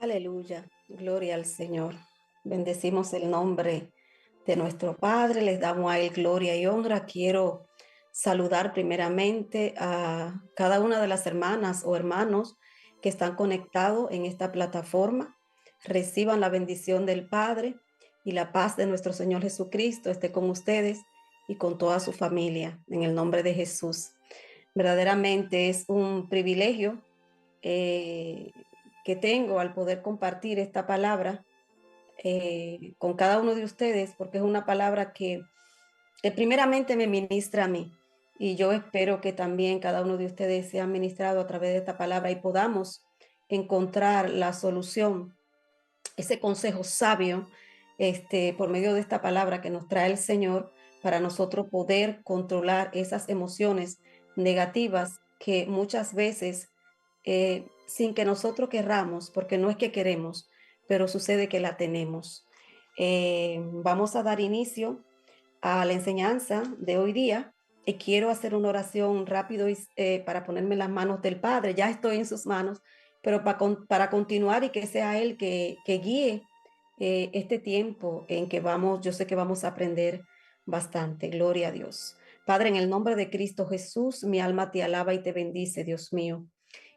Aleluya, gloria al Señor. Bendecimos el nombre de nuestro Padre, les damos a Él gloria y honra. Quiero saludar primeramente a cada una de las hermanas o hermanos que están conectados en esta plataforma. Reciban la bendición del Padre y la paz de nuestro Señor Jesucristo esté con ustedes y con toda su familia, en el nombre de Jesús. Verdaderamente es un privilegio eh, que tengo al poder compartir esta palabra con cada uno de ustedes, porque es una palabra que primeramente me ministra a mí. Y yo espero que también cada uno de ustedes sea ministrado a través de esta palabra y podamos encontrar la solución, ese consejo sabio, por medio de esta palabra que nos trae el Señor, para nosotros poder controlar esas emociones negativas que muchas veces, sin que nosotros querramos, porque no es que queremos, pero sucede que la tenemos. Vamos a dar inicio a la enseñanza de hoy día y quiero hacer una oración rápido para ponerme en las manos del Padre. Ya estoy en sus manos, pero para continuar y que sea Él que guíe este tiempo en que vamos, yo sé que vamos a aprender bastante. Gloria a Dios. Padre, en el nombre de Cristo Jesús, mi alma te alaba y te bendice, Dios mío.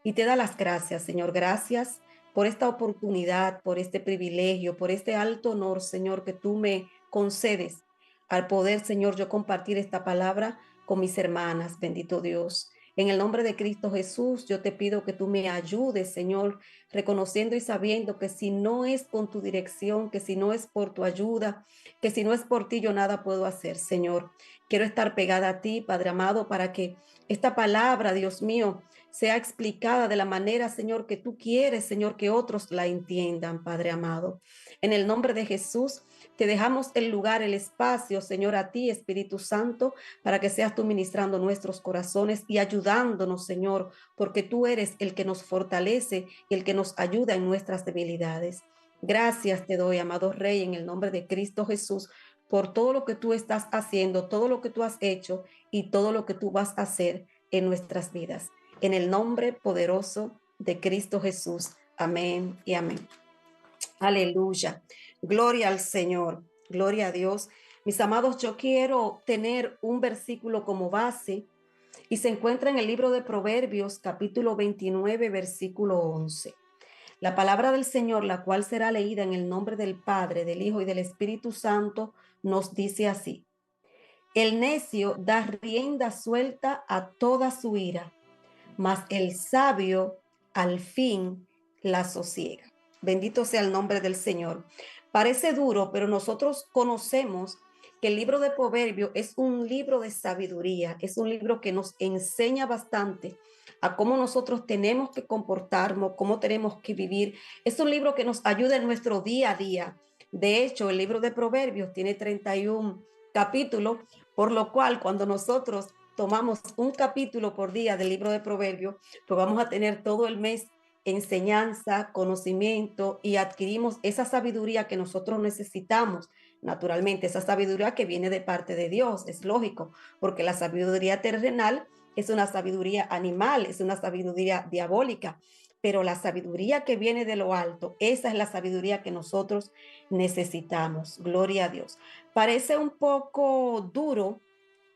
Y te da las gracias, Señor. Gracias por esta oportunidad, por este privilegio, por este alto honor, Señor, que tú me concedes al poder, Señor, yo compartir esta palabra con mis hermanas, bendito Dios. En el nombre de Cristo Jesús, yo te pido que tú me ayudes, Señor, reconociendo y sabiendo que si no es con tu dirección, que si no es por tu ayuda, que si no es por ti, yo nada puedo hacer, Señor. Quiero estar pegada a ti, Padre amado, para que esta palabra, Dios mío, sea explicada de la manera, Señor, que tú quieres, Señor, que otros la entiendan, Padre amado. En el nombre de Jesús, te dejamos el lugar, el espacio, Señor, a ti, Espíritu Santo, para que seas tú ministrando nuestros corazones y ayudándonos, Señor, porque tú eres el que nos fortalece y el que nos ayuda en nuestras debilidades. Gracias te doy, amado Rey, en el nombre de Cristo Jesús, por todo lo que tú estás haciendo, todo lo que tú has hecho y todo lo que tú vas a hacer en nuestras vidas. En el nombre poderoso de Cristo Jesús. Amén y amén. Aleluya. Gloria al Señor. Gloria a Dios. Mis amados, yo quiero tener un versículo como base y se encuentra en el libro de Proverbios, capítulo 29, versículo 11. La palabra del Señor, la cual será leída en el nombre del Padre, del Hijo y del Espíritu Santo, nos dice así. El necio da rienda suelta a toda su ira, mas el sabio al fin la sosiega. Bendito sea el nombre del Señor. Parece duro, pero nosotros conocemos que el libro de Proverbios es un libro de sabiduría, es un libro que nos enseña bastante a cómo nosotros tenemos que comportarnos, cómo tenemos que vivir. Es un libro que nos ayuda en nuestro día a día. De hecho, el libro de Proverbios tiene 31 capítulos, por lo cual cuando nosotros tomamos un capítulo por día del libro de Proverbios, pues vamos a tener todo el mes enseñanza, conocimiento y adquirimos esa sabiduría que nosotros necesitamos. Naturalmente, esa sabiduría que viene de parte de Dios, es lógico, porque la sabiduría terrenal es una sabiduría animal, es una sabiduría diabólica, pero la sabiduría que viene de lo alto, esa es la sabiduría que nosotros necesitamos. Gloria a Dios. Parece un poco duro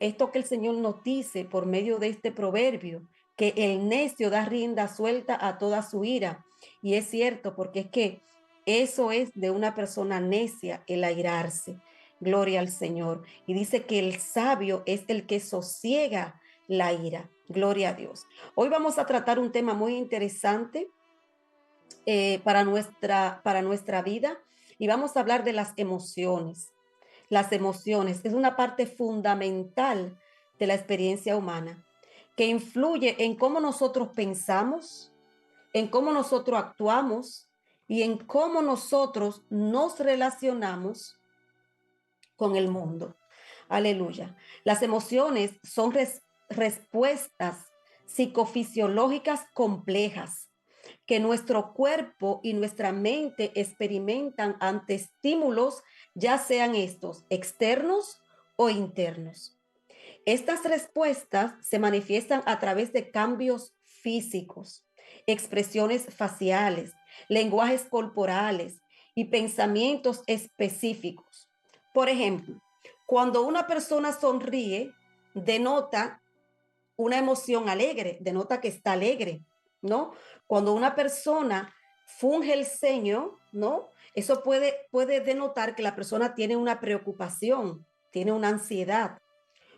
esto que el Señor nos dice por medio de este proverbio, que el necio da rienda suelta a toda su ira. Y es cierto, porque es que eso es de una persona necia, el airarse. Gloria al Señor. Y dice que el sabio es el que sosiega la ira. Gloria a Dios. Hoy vamos a tratar un tema muy interesante para nuestra vida y vamos a hablar de las emociones. Las emociones es una parte fundamental de la experiencia humana que influye en cómo nosotros pensamos, en cómo nosotros actuamos y en cómo nosotros nos relacionamos con el mundo. Aleluya. Las emociones son respuestas psicofisiológicas complejas que nuestro cuerpo y nuestra mente experimentan ante estímulos, ya sean estos externos o internos. Estas respuestas se manifiestan a través de cambios físicos, expresiones faciales, lenguajes corporales y pensamientos específicos. Por ejemplo, cuando una persona sonríe, denota una emoción alegre, denota que está alegre, ¿no? Cuando una persona funge el ceño, ¿no? Eso puede denotar que la persona tiene una preocupación, tiene una ansiedad.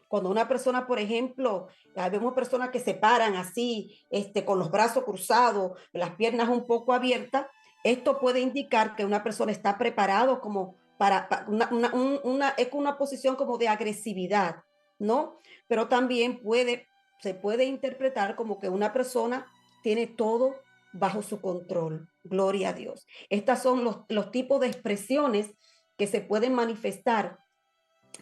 Cuando una persona, por ejemplo, vemos personas que se paran así, con los brazos cruzados, las piernas un poco abiertas, esto puede indicar que una persona está preparado como para es una posición como de agresividad, ¿no? Pero también se puede interpretar como que una persona tiene todo bajo su control. Gloria a Dios. Estos son los tipos de expresiones que se pueden manifestar,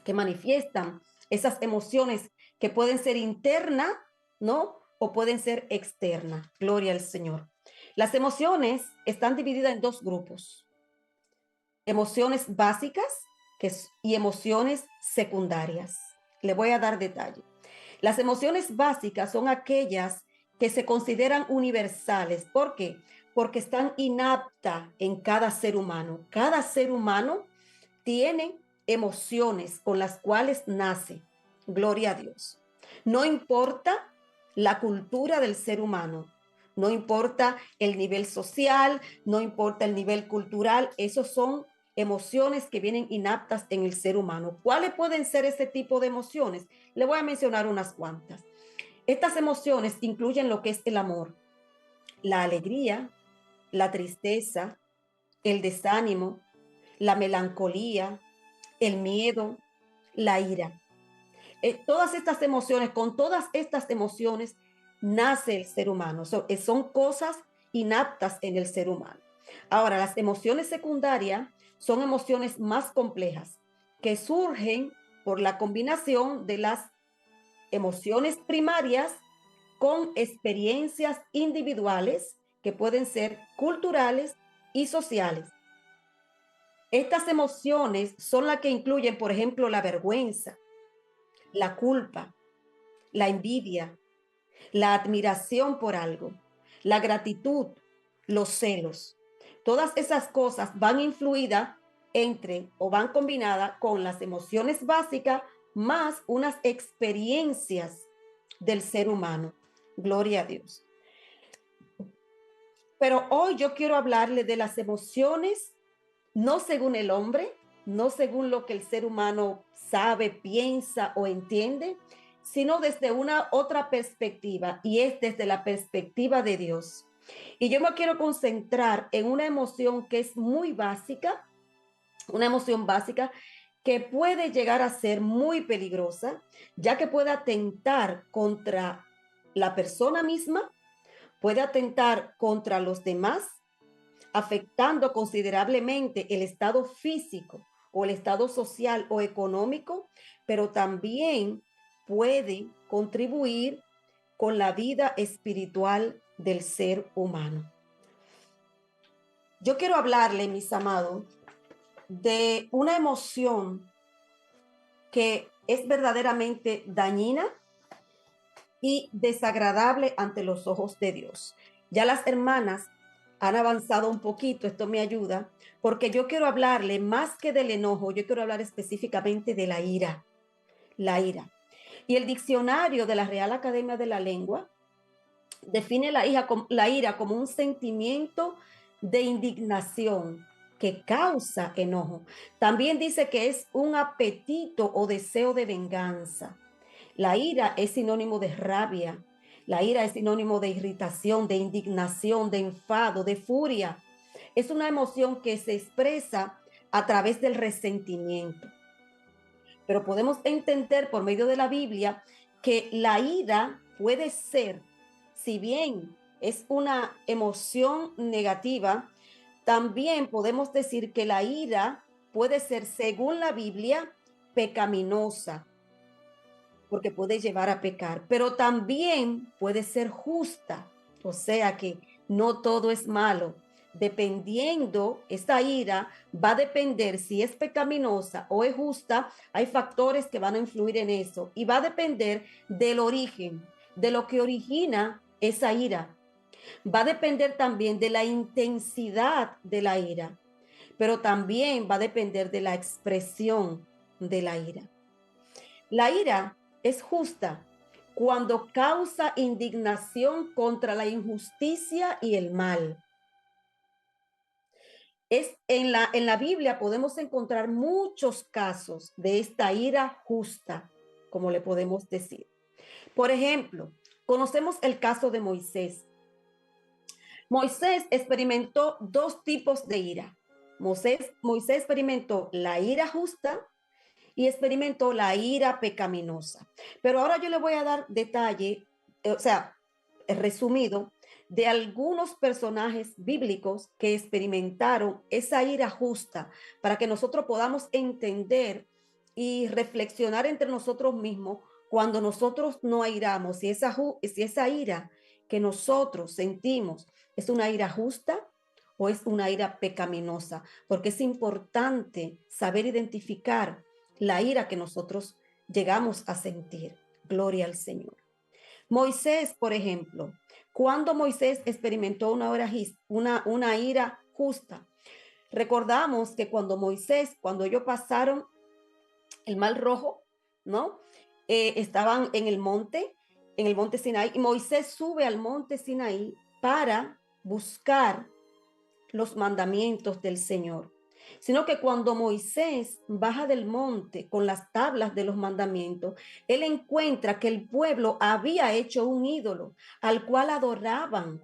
que manifiestan esas emociones que pueden ser internas, ¿no? O pueden ser externas. Gloria al Señor. Las emociones están divididas en dos grupos. Emociones básicas y emociones secundarias. Le voy a dar detalle. Las emociones básicas son aquellas que se consideran universales. ¿Por qué? Porque están inaptas en cada ser humano. Cada ser humano tiene emociones con las cuales nace. Gloria a Dios. No importa la cultura del ser humano, no importa el nivel social, no importa el nivel cultural, esos son emociones que vienen inaptas en el ser humano. ¿Cuáles pueden ser ese tipo de emociones? Le voy a mencionar unas cuantas. Estas emociones incluyen lo que es el amor, la alegría, la tristeza, el desánimo, la melancolía, el miedo, la ira. Todas estas emociones, con todas estas emociones nace el ser humano. Son cosas inaptas en el ser humano. Ahora, las emociones secundarias son emociones más complejas que surgen por la combinación de las emociones primarias con experiencias individuales que pueden ser culturales y sociales. Estas emociones son las que incluyen, por ejemplo, la vergüenza, la culpa, la envidia, la admiración por algo, la gratitud, los celos. Todas esas cosas van influidas entre o van combinadas con las emociones básicas más unas experiencias del ser humano. Gloria a Dios. Pero hoy yo quiero hablarle de las emociones, no según el hombre, no según lo que el ser humano sabe, piensa o entiende, sino desde una otra perspectiva, y es desde la perspectiva de Dios. Y yo me quiero concentrar en una emoción que es muy básica, una emoción básica que puede llegar a ser muy peligrosa, ya que puede atentar contra la persona misma, puede atentar contra los demás, afectando considerablemente el estado físico o el estado social o económico, pero también puede contribuir con la vida espiritual del ser humano. Yo quiero hablarle, mis amados, de una emoción que es verdaderamente dañina y desagradable ante los ojos de Dios. Ya las hermanas han avanzado un poquito, esto me ayuda, porque yo quiero hablarle más que del enojo, yo quiero hablar específicamente de la ira, la ira. Y el diccionario de la Real Academia de la Lengua define la ira como un sentimiento de indignación que causa enojo. También dice que es un apetito o deseo de venganza. La ira es sinónimo de rabia. La ira es sinónimo de irritación, de indignación, de enfado, de furia. Es una emoción que se expresa a través del resentimiento. Pero podemos entender por medio de la Biblia que la ira puede ser, si bien es una emoción negativa, también podemos decir que la ira puede ser, según la Biblia, pecaminosa, porque puede llevar a pecar, pero también puede ser justa, o sea que no todo es malo. Dependiendo, esta ira va a depender si es pecaminosa o es justa, hay factores que van a influir en eso y va a depender del origen, de lo que origina esa ira. Va a depender también de la intensidad de la ira, pero también va a depender de la expresión de la ira. La ira es justa cuando causa indignación contra la injusticia y el mal. En la Biblia podemos encontrar muchos casos de esta ira justa, como le podemos decir. Por ejemplo, conocemos el caso de Moisés. Moisés experimentó dos tipos de ira. Moisés experimentó la ira justa y experimentó la ira pecaminosa. Pero ahora yo le voy a dar detalle, o sea, resumido, de algunos personajes bíblicos que experimentaron esa ira justa para que nosotros podamos entender y reflexionar entre nosotros mismos cuando nosotros no airamos, si esa ira que nosotros sentimos es una ira justa o es una ira pecaminosa, porque es importante saber identificar la ira que nosotros llegamos a sentir. Gloria al Señor. Moisés, por ejemplo, cuando Moisés experimentó una ira justa, recordamos que cuando ellos pasaron el Mar Rojo, ¿no? Estaban en el monte Sinaí, y Moisés sube al monte Sinaí para buscar los mandamientos del Señor, sino que cuando Moisés baja del monte con las tablas de los mandamientos, él encuentra que el pueblo había hecho un ídolo al cual adoraban,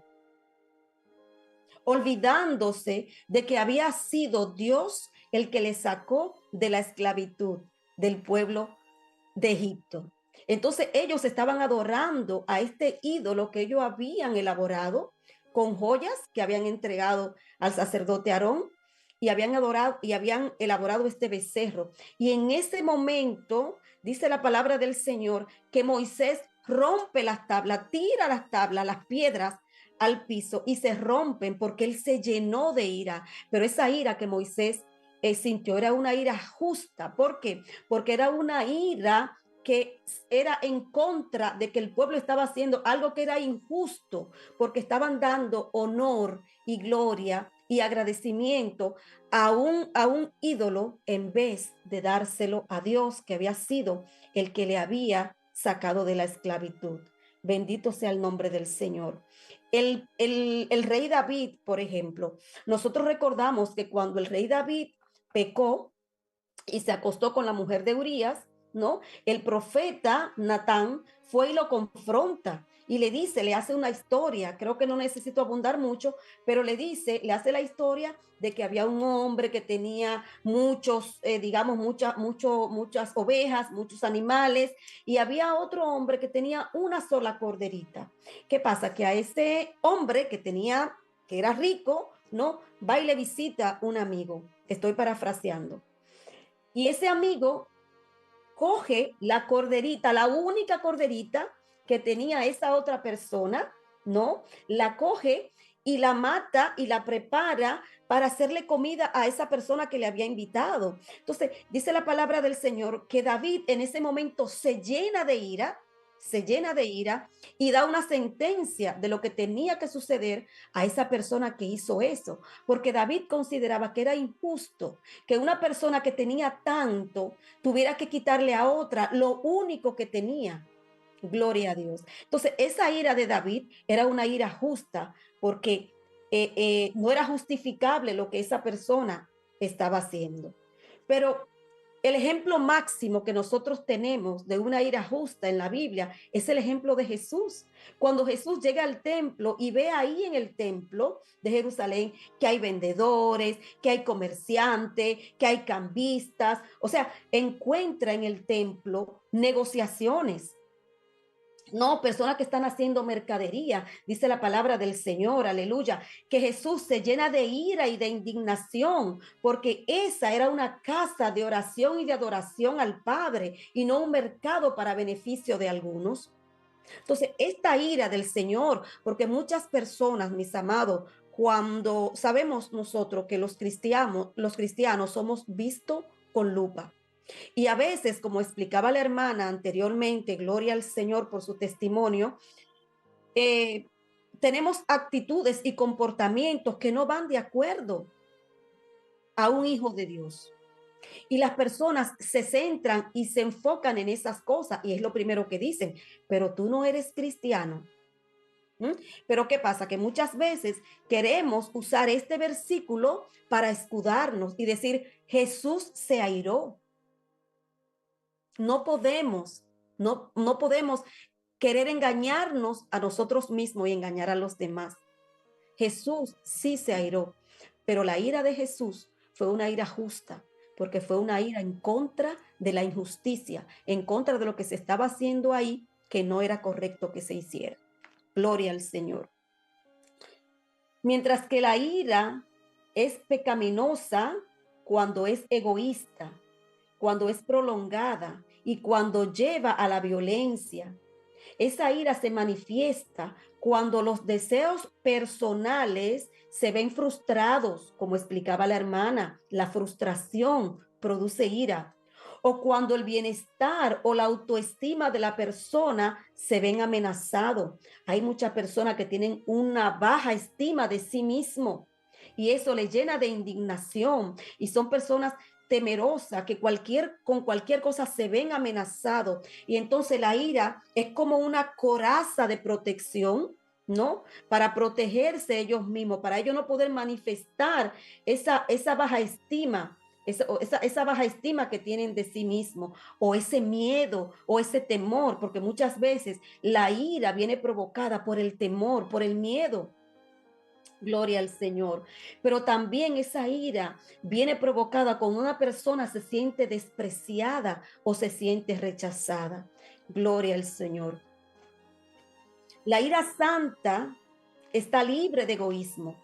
olvidándose de que había sido Dios el que les sacó de la esclavitud del pueblo de Egipto. Entonces ellos estaban adorando a este ídolo que ellos habían elaborado con joyas que habían entregado al sacerdote Aarón y habían adorado y habían elaborado este becerro. Y en ese momento dice la palabra del Señor que Moisés rompe las tablas, tira las tablas, las piedras al piso y se rompen porque él se llenó de ira. Pero esa ira que Moisés sintió era una ira justa. ¿Por qué? Porque era una ira que era en contra de que el pueblo estaba haciendo algo que era injusto, porque estaban dando honor y gloria y agradecimiento a un ídolo en vez de dárselo a Dios, que había sido el que le había sacado de la esclavitud. Bendito sea el nombre del Señor. El rey David, por ejemplo, nosotros recordamos que cuando el rey David pecó y se acostó con la mujer de Urías, ¿no? El profeta Natán fue y lo confronta y le dice, le hace una historia, creo que no necesito abundar mucho, pero le hace la historia de que había un hombre que tenía digamos, muchas ovejas, muchos animales, y había otro hombre que tenía una sola corderita. ¿Qué pasa? Que a ese hombre que era rico, ¿no? Va y le visita un amigo. Estoy parafraseando. Y ese amigo coge la corderita, la única corderita que tenía esa otra persona, ¿no? La coge y la mata y la prepara para hacerle comida a esa persona que le había invitado. Entonces, dice la palabra del Señor que David en ese momento se llena de ira y da una sentencia de lo que tenía que suceder a esa persona que hizo eso, porque David consideraba que era injusto que una persona que tenía tanto tuviera que quitarle a otra lo único que tenía. Gloria a Dios. Entonces, esa ira de David era una ira justa porque no era justificable lo que esa persona estaba haciendo. Pero el ejemplo máximo que nosotros tenemos de una ira justa en la Biblia es el ejemplo de Jesús. Cuando Jesús llega al templo y ve ahí en el templo de Jerusalén que hay vendedores, que hay comerciantes, que hay cambistas, o sea, encuentra en el templo negociaciones. No, personas que están haciendo mercadería, dice la palabra del Señor, aleluya, que Jesús se llena de ira y de indignación, porque esa era una casa de oración y de adoración al Padre y no un mercado para beneficio de algunos. Entonces, esta ira del Señor, porque muchas personas, mis amados, cuando sabemos nosotros que los cristianos somos vistos con lupa, y a veces, como explicaba la hermana anteriormente, gloria al Señor por su testimonio, eh, tenemos actitudes y comportamientos que no van de acuerdo a un hijo de Dios. Y las personas se centran y se enfocan en esas cosas y es lo primero que dicen, pero tú no eres cristiano. ¿Mm? Pero ¿qué pasa? Que muchas veces queremos usar este versículo para escudarnos y decir, Jesús se airó. No podemos, no podemos querer engañarnos a nosotros mismos y engañar a los demás. Jesús sí se airó, pero la ira de Jesús fue una ira justa, porque fue una ira en contra de la injusticia, en contra de lo que se estaba haciendo ahí, que no era correcto que se hiciera. Gloria al Señor. Mientras que la ira es pecaminosa cuando es egoísta, cuando es prolongada y cuando lleva a la violencia. Esa ira se manifiesta cuando los deseos personales se ven frustrados, como explicaba la hermana. La frustración produce ira. O cuando el bienestar o la autoestima de la persona se ven amenazados. Hay muchas personas que tienen una baja estima de sí mismo y eso le llena de indignación y son personas temerosas que con cualquier cosa se ven amenazados y entonces la ira es como una coraza de protección, ¿no? Para protegerse ellos mismos, para ellos no poder manifestar esa baja estima, esa baja estima que tienen de sí mismos, o ese miedo, o ese temor, porque muchas veces la ira viene provocada por el temor, por el miedo. Gloria al Señor. Pero también esa ira viene provocada cuando una persona se siente despreciada o se siente rechazada. Gloria al Señor. La ira santa está libre de egoísmo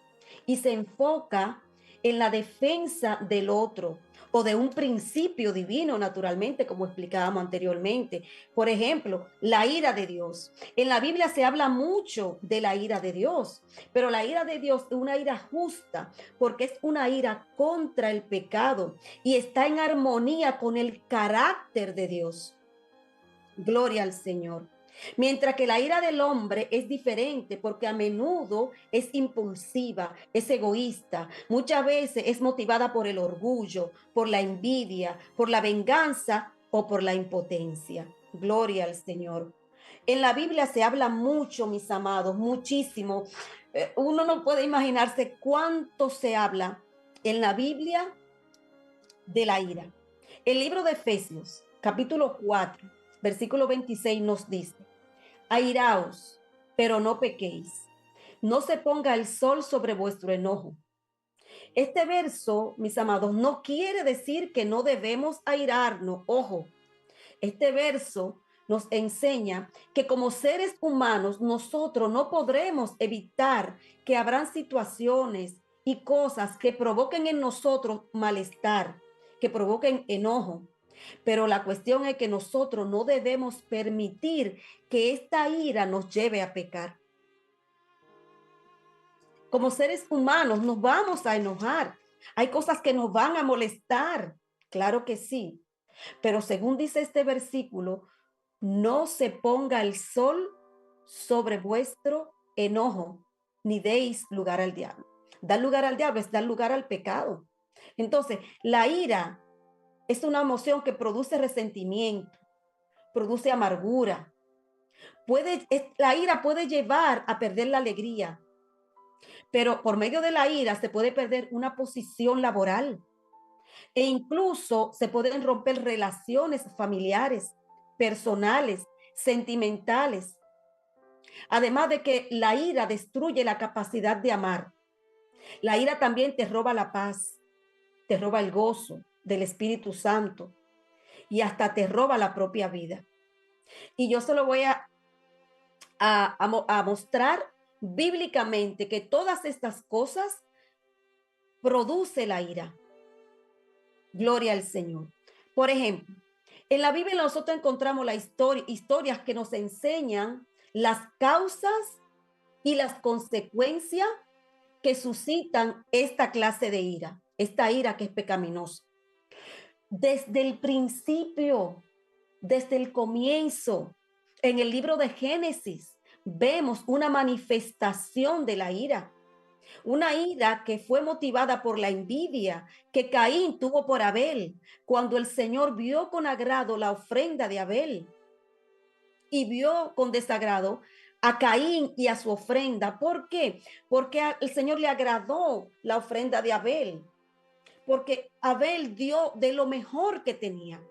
y se enfoca en la defensa del otro o de un principio divino, naturalmente, como explicábamos anteriormente. Por ejemplo, la ira de Dios. En la Biblia se habla mucho de la ira de Dios, pero la ira de Dios es una ira justa porque es una ira contra el pecado y está en armonía con el carácter de Dios. Gloria al Señor. Mientras que la ira del hombre es diferente porque a menudo es impulsiva, es egoísta, muchas veces es motivada por el orgullo, por la envidia, por la venganza o por la impotencia. Gloria al Señor. En la Biblia se habla mucho, mis amados, muchísimo. Uno no puede imaginarse cuánto se habla en la Biblia de la ira. El libro de Efesios, capítulo 4, versículo 26 nos dice, airaos, pero no pequéis. No se ponga el sol sobre vuestro enojo. Este verso, mis amados, no quiere decir que no debemos airarnos. Ojo, este verso nos enseña que como seres humanos nosotros no podremos evitar que habrán situaciones y cosas que provoquen en nosotros malestar, que provoquen enojo. Pero la cuestión es que nosotros no debemos permitir que esta ira nos lleve a pecar. Como seres humanos nos vamos a enojar. Hay cosas que nos van a molestar. Claro que sí. Pero según dice este versículo, no se ponga el sol sobre vuestro enojo, ni deis lugar al diablo. Dar lugar al diablo es dar lugar al pecado. Entonces, la ira es una emoción que produce resentimiento, produce amargura. La ira puede llevar a perder la alegría, pero por medio de la ira se puede perder una posición laboral e incluso se pueden romper relaciones familiares, personales, sentimentales. Además de que la ira destruye la capacidad de amar. La ira también te roba la paz, te roba el gozo del Espíritu Santo y hasta te roba la propia vida. Y yo se lo voy a mostrar bíblicamente que todas estas cosas produce la ira. Gloria al Señor. Por ejemplo, en la Biblia nosotros encontramos historias que nos enseñan las causas y las consecuencias que suscitan esta clase de ira, esta ira que es pecaminosa. Desde el principio, desde el comienzo, en el libro de Génesis, vemos una manifestación de la ira. Una ira que fue motivada por la envidia que Caín tuvo por Abel, cuando el Señor vio con agrado la ofrenda de Abel y vio con desagrado a Caín y a su ofrenda. ¿Por qué? Porque al Señor le agradó la ofrenda de Abel, porque Abel dio de lo mejor que tenía.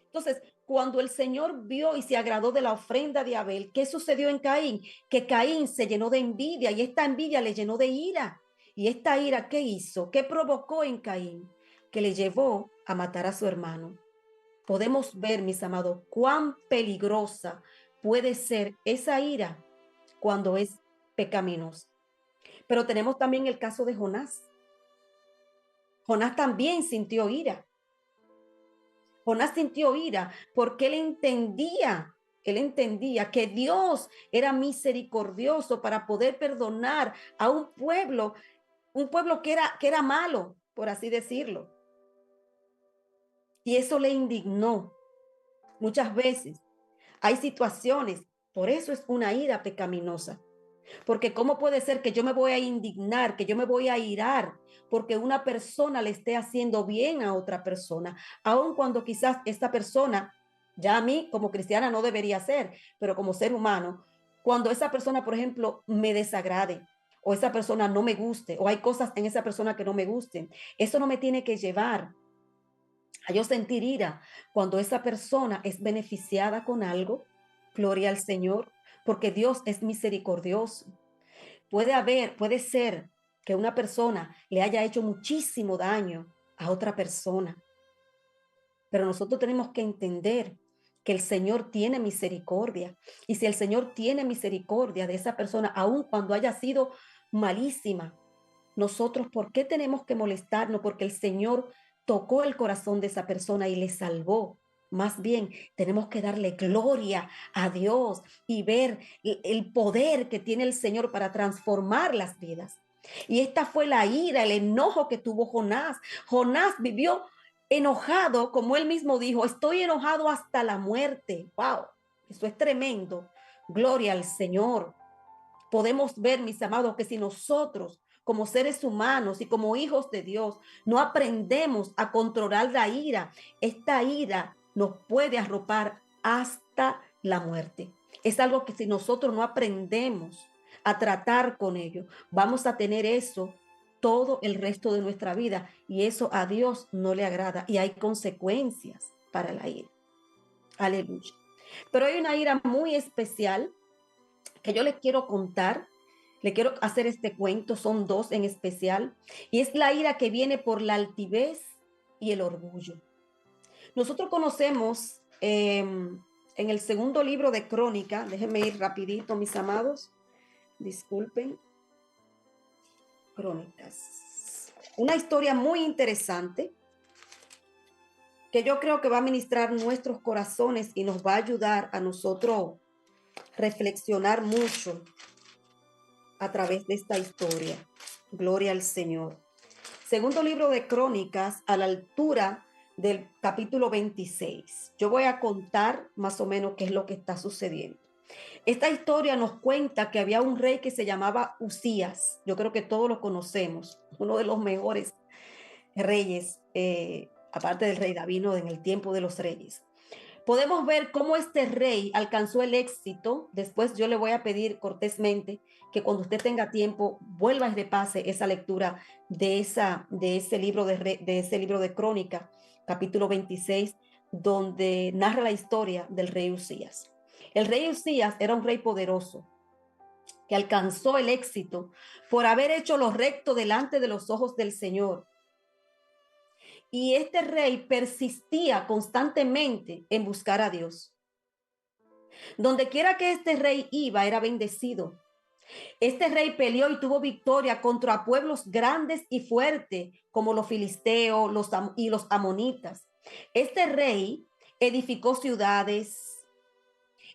Entonces, cuando el Señor vio y se agradó de la ofrenda de Abel, ¿qué sucedió en Caín? Que Caín se llenó de envidia y esta envidia le llenó de ira. ¿Y esta ira qué hizo? ¿Qué provocó en Caín? Que le llevó a matar a su hermano. Podemos ver, mis amados, cuán peligrosa puede ser esa ira cuando es pecaminosa. Pero tenemos también el caso de Jonás. Jonás también sintió ira. Jonás sintió ira porque él entendía que Dios era misericordioso para poder perdonar a un pueblo que era malo, por así decirlo. Y eso le indignó muchas veces. Hay situaciones, por eso es una ira pecaminosa. Porque ¿cómo puede ser que yo me voy a indignar, que yo me voy a irar porque una persona le esté haciendo bien a otra persona, aun cuando quizás esta persona, ya a mí como cristiana no debería ser, pero como ser humano, cuando esa persona, por ejemplo, me desagrade o esa persona no me guste o hay cosas en esa persona que no me gusten, eso no me tiene que llevar a yo sentir ira cuando esa persona es beneficiada con algo. Gloria al Señor, porque Dios es misericordioso. Puede ser que una persona le haya hecho muchísimo daño a otra persona, pero nosotros tenemos que entender que el Señor tiene misericordia. Y si el Señor tiene misericordia de esa persona, aun cuando haya sido malísima, nosotros, ¿por qué tenemos que molestarnos? Porque el Señor tocó el corazón de esa persona y le salvó. Más bien, tenemos que darle gloria a Dios y ver el poder que tiene el Señor para transformar las vidas. Y esta fue la ira, el enojo que tuvo Jonás. Jonás vivió enojado, como él mismo dijo, estoy enojado hasta la muerte. Wow, eso es tremendo. Gloria al Señor. Podemos ver, mis amados, que si nosotros como seres humanos y como hijos de Dios no aprendemos a controlar la ira, esta ira nos puede arropar hasta la muerte. Es algo que si nosotros no aprendemos a tratar con ello, vamos a tener eso todo el resto de nuestra vida y eso a Dios no le agrada y hay consecuencias para la ira. Aleluya. Pero hay una ira muy especial que yo les quiero contar, le quiero hacer este cuento, son dos en especial, y es la ira que viene por la altivez y el orgullo. Nosotros conocemos en el segundo libro de Crónica, déjenme ir rapidito, mis amados, disculpen, Crónicas, una historia muy interesante que yo creo que va a ministrar nuestros corazones y nos va a ayudar a nosotros reflexionar mucho a través de esta historia. Gloria al Señor. Segundo libro de Crónicas, a la altura del capítulo 26. Yo voy a contar más o menos qué es lo que está sucediendo. Esta historia nos cuenta que había un rey que se llamaba Usías. Yo creo que todos lo conocemos. Uno de los mejores reyes, aparte del rey David, en el tiempo de los reyes. Podemos ver cómo este rey alcanzó el éxito. Después yo le voy a pedir cortésmente que cuando usted tenga tiempo vuelva y repase esa lectura de ese libro de Crónica, capítulo 26, donde narra la historia del rey Usías. El rey Usías era un rey poderoso que alcanzó el éxito por haber hecho lo recto delante de los ojos del Señor. Y este rey persistía constantemente en buscar a Dios. Donde quiera que este rey iba, era bendecido. Este rey peleó y tuvo victoria contra pueblos grandes y fuertes, como los filisteos y los amonitas. Este rey edificó ciudades,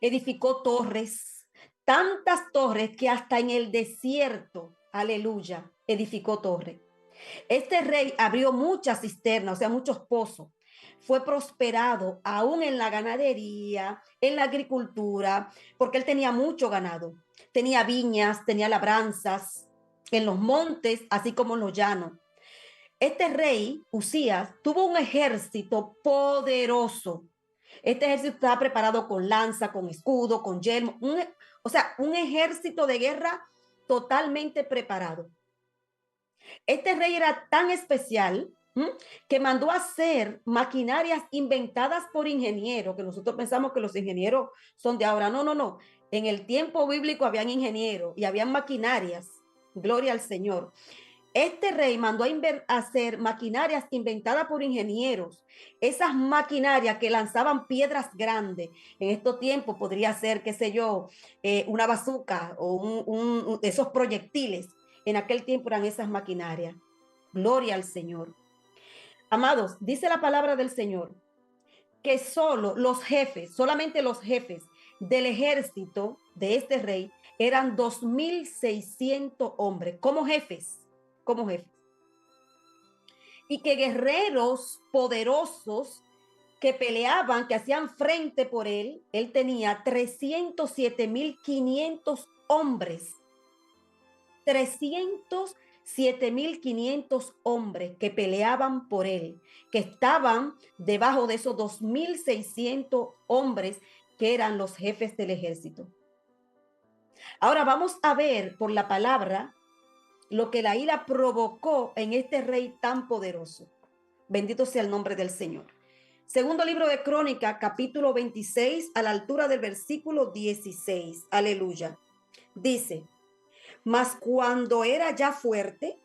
edificó torres, tantas torres que hasta en el desierto, aleluya, edificó torres. Este rey abrió muchas cisternas, o sea, muchos pozos, fue prosperado aún en la ganadería, en la agricultura, porque él tenía mucho ganado. Tenía viñas, tenía labranzas en los montes, así como en los llanos. Este rey, Usías, tuvo un ejército poderoso. Este ejército estaba preparado con lanza, con escudo, con yelmo, o sea, un ejército de guerra totalmente preparado. Este rey era tan especial que mandó a hacer maquinarias inventadas por ingenieros, que nosotros pensamos que los ingenieros son de ahora. No, no, no. En el tiempo bíblico habían ingenieros y habían maquinarias. Gloria al Señor. Este rey mandó a hacer maquinarias inventadas por ingenieros. Esas maquinarias que lanzaban piedras grandes. En estos tiempos podría ser, qué sé yo, una bazooka o esos proyectiles. En aquel tiempo eran esas maquinarias. Gloria al Señor. Amados, dice la palabra del Señor que solamente los jefes del ejército de este rey eran 2,600 hombres como jefes. Y que guerreros poderosos que peleaban, que hacían frente por él tenía 307,500 hombres. 307,500 hombres que peleaban por él, que estaban debajo de esos 2,600 hombres que eran los jefes del ejército. Ahora vamos a ver por la palabra lo que la ira provocó en este rey tan poderoso. Bendito sea el nombre del Señor. Segundo libro de Crónica, capítulo 26, a la altura del versículo 16. Aleluya. Dice: mas cuando era ya fuerte,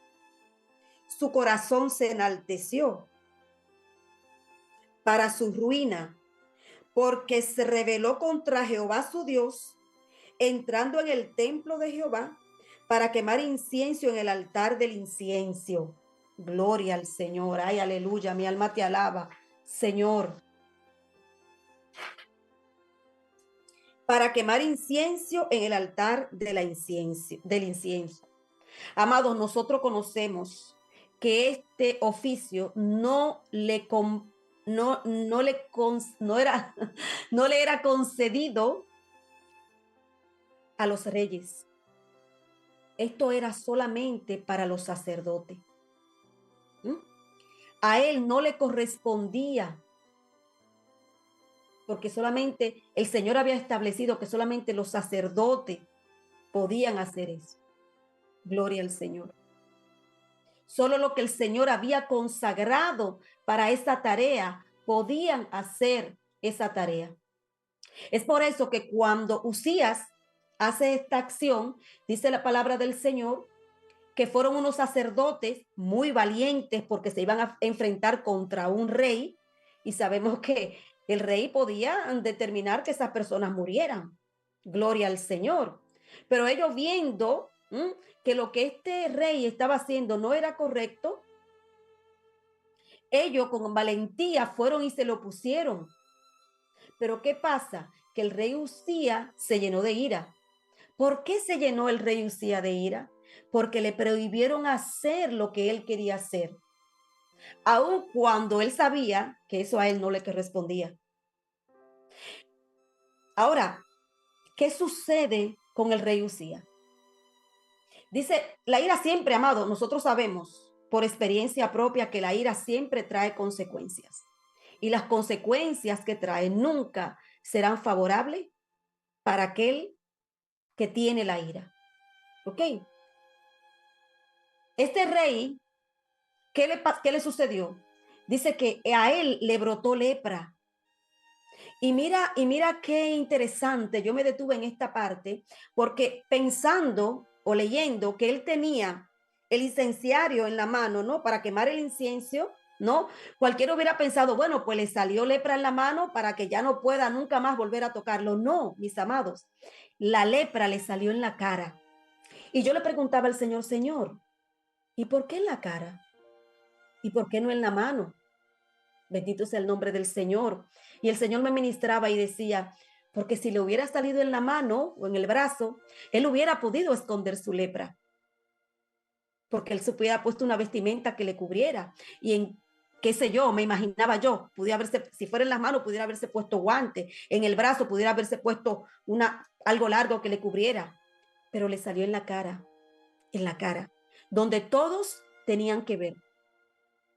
su corazón se enalteció para su ruina, porque se rebeló contra Jehová su Dios, entrando en el templo de Jehová para quemar incienso en el altar del incienso. Gloria al Señor. Ay, aleluya, mi alma te alaba, Señor. Para quemar incienso en el altar del incienso. Amados, nosotros conocemos que este oficio no le era concedido a los reyes. Esto era solamente para los sacerdotes. A él no le correspondía, porque solamente el Señor había establecido que solamente los sacerdotes podían hacer eso. Gloria al Señor. Solo lo que el Señor había consagrado para esa tarea podían hacer esa tarea. Es por eso que cuando Usías hace esta acción, dice la palabra del Señor, que fueron unos sacerdotes muy valientes porque se iban a enfrentar contra un rey, y sabemos que el rey podía determinar que esas personas murieran. Gloria al Señor. Pero ellos viendo que lo que este rey estaba haciendo no era correcto, ellos con valentía fueron y se lo pusieron. Pero ¿qué pasa? Que el rey Usía se llenó de ira. ¿Por qué se llenó el rey Usía de ira? Porque le prohibieron hacer lo que él quería hacer, aun cuando él sabía que eso a él no le correspondía. Ahora, ¿qué sucede con el rey Usía? Dice, la ira siempre, amado, nosotros sabemos por experiencia propia que la ira siempre trae consecuencias. Y las consecuencias que trae nunca serán favorables para aquel que tiene la ira. ¿Ok? Este rey, ¿qué le sucedió? Dice que a él le brotó lepra. Y mira qué interesante, yo me detuve en esta parte, porque pensando o leyendo que él tenía el incenciario en la mano, ¿no? Para quemar el incienso, ¿no? Cualquiera hubiera pensado, bueno, pues le salió lepra en la mano para que ya no pueda nunca más volver a tocarlo. No, mis amados, la lepra le salió en la cara. Y yo le preguntaba al Señor, Señor, ¿y por qué en la cara? ¿Y por qué no en la mano? Bendito sea el nombre del Señor. Y el Señor me ministraba y decía, porque si le hubiera salido en la mano o en el brazo, él hubiera podido esconder su lepra, porque él se hubiera puesto una vestimenta que le cubriera. qué sé yo, me imaginaba yo, pudiera haberse, si fuera en las manos, pudiera haberse puesto guante, en el brazo pudiera haberse puesto algo largo que le cubriera, pero le salió en la cara, donde todos tenían que ver,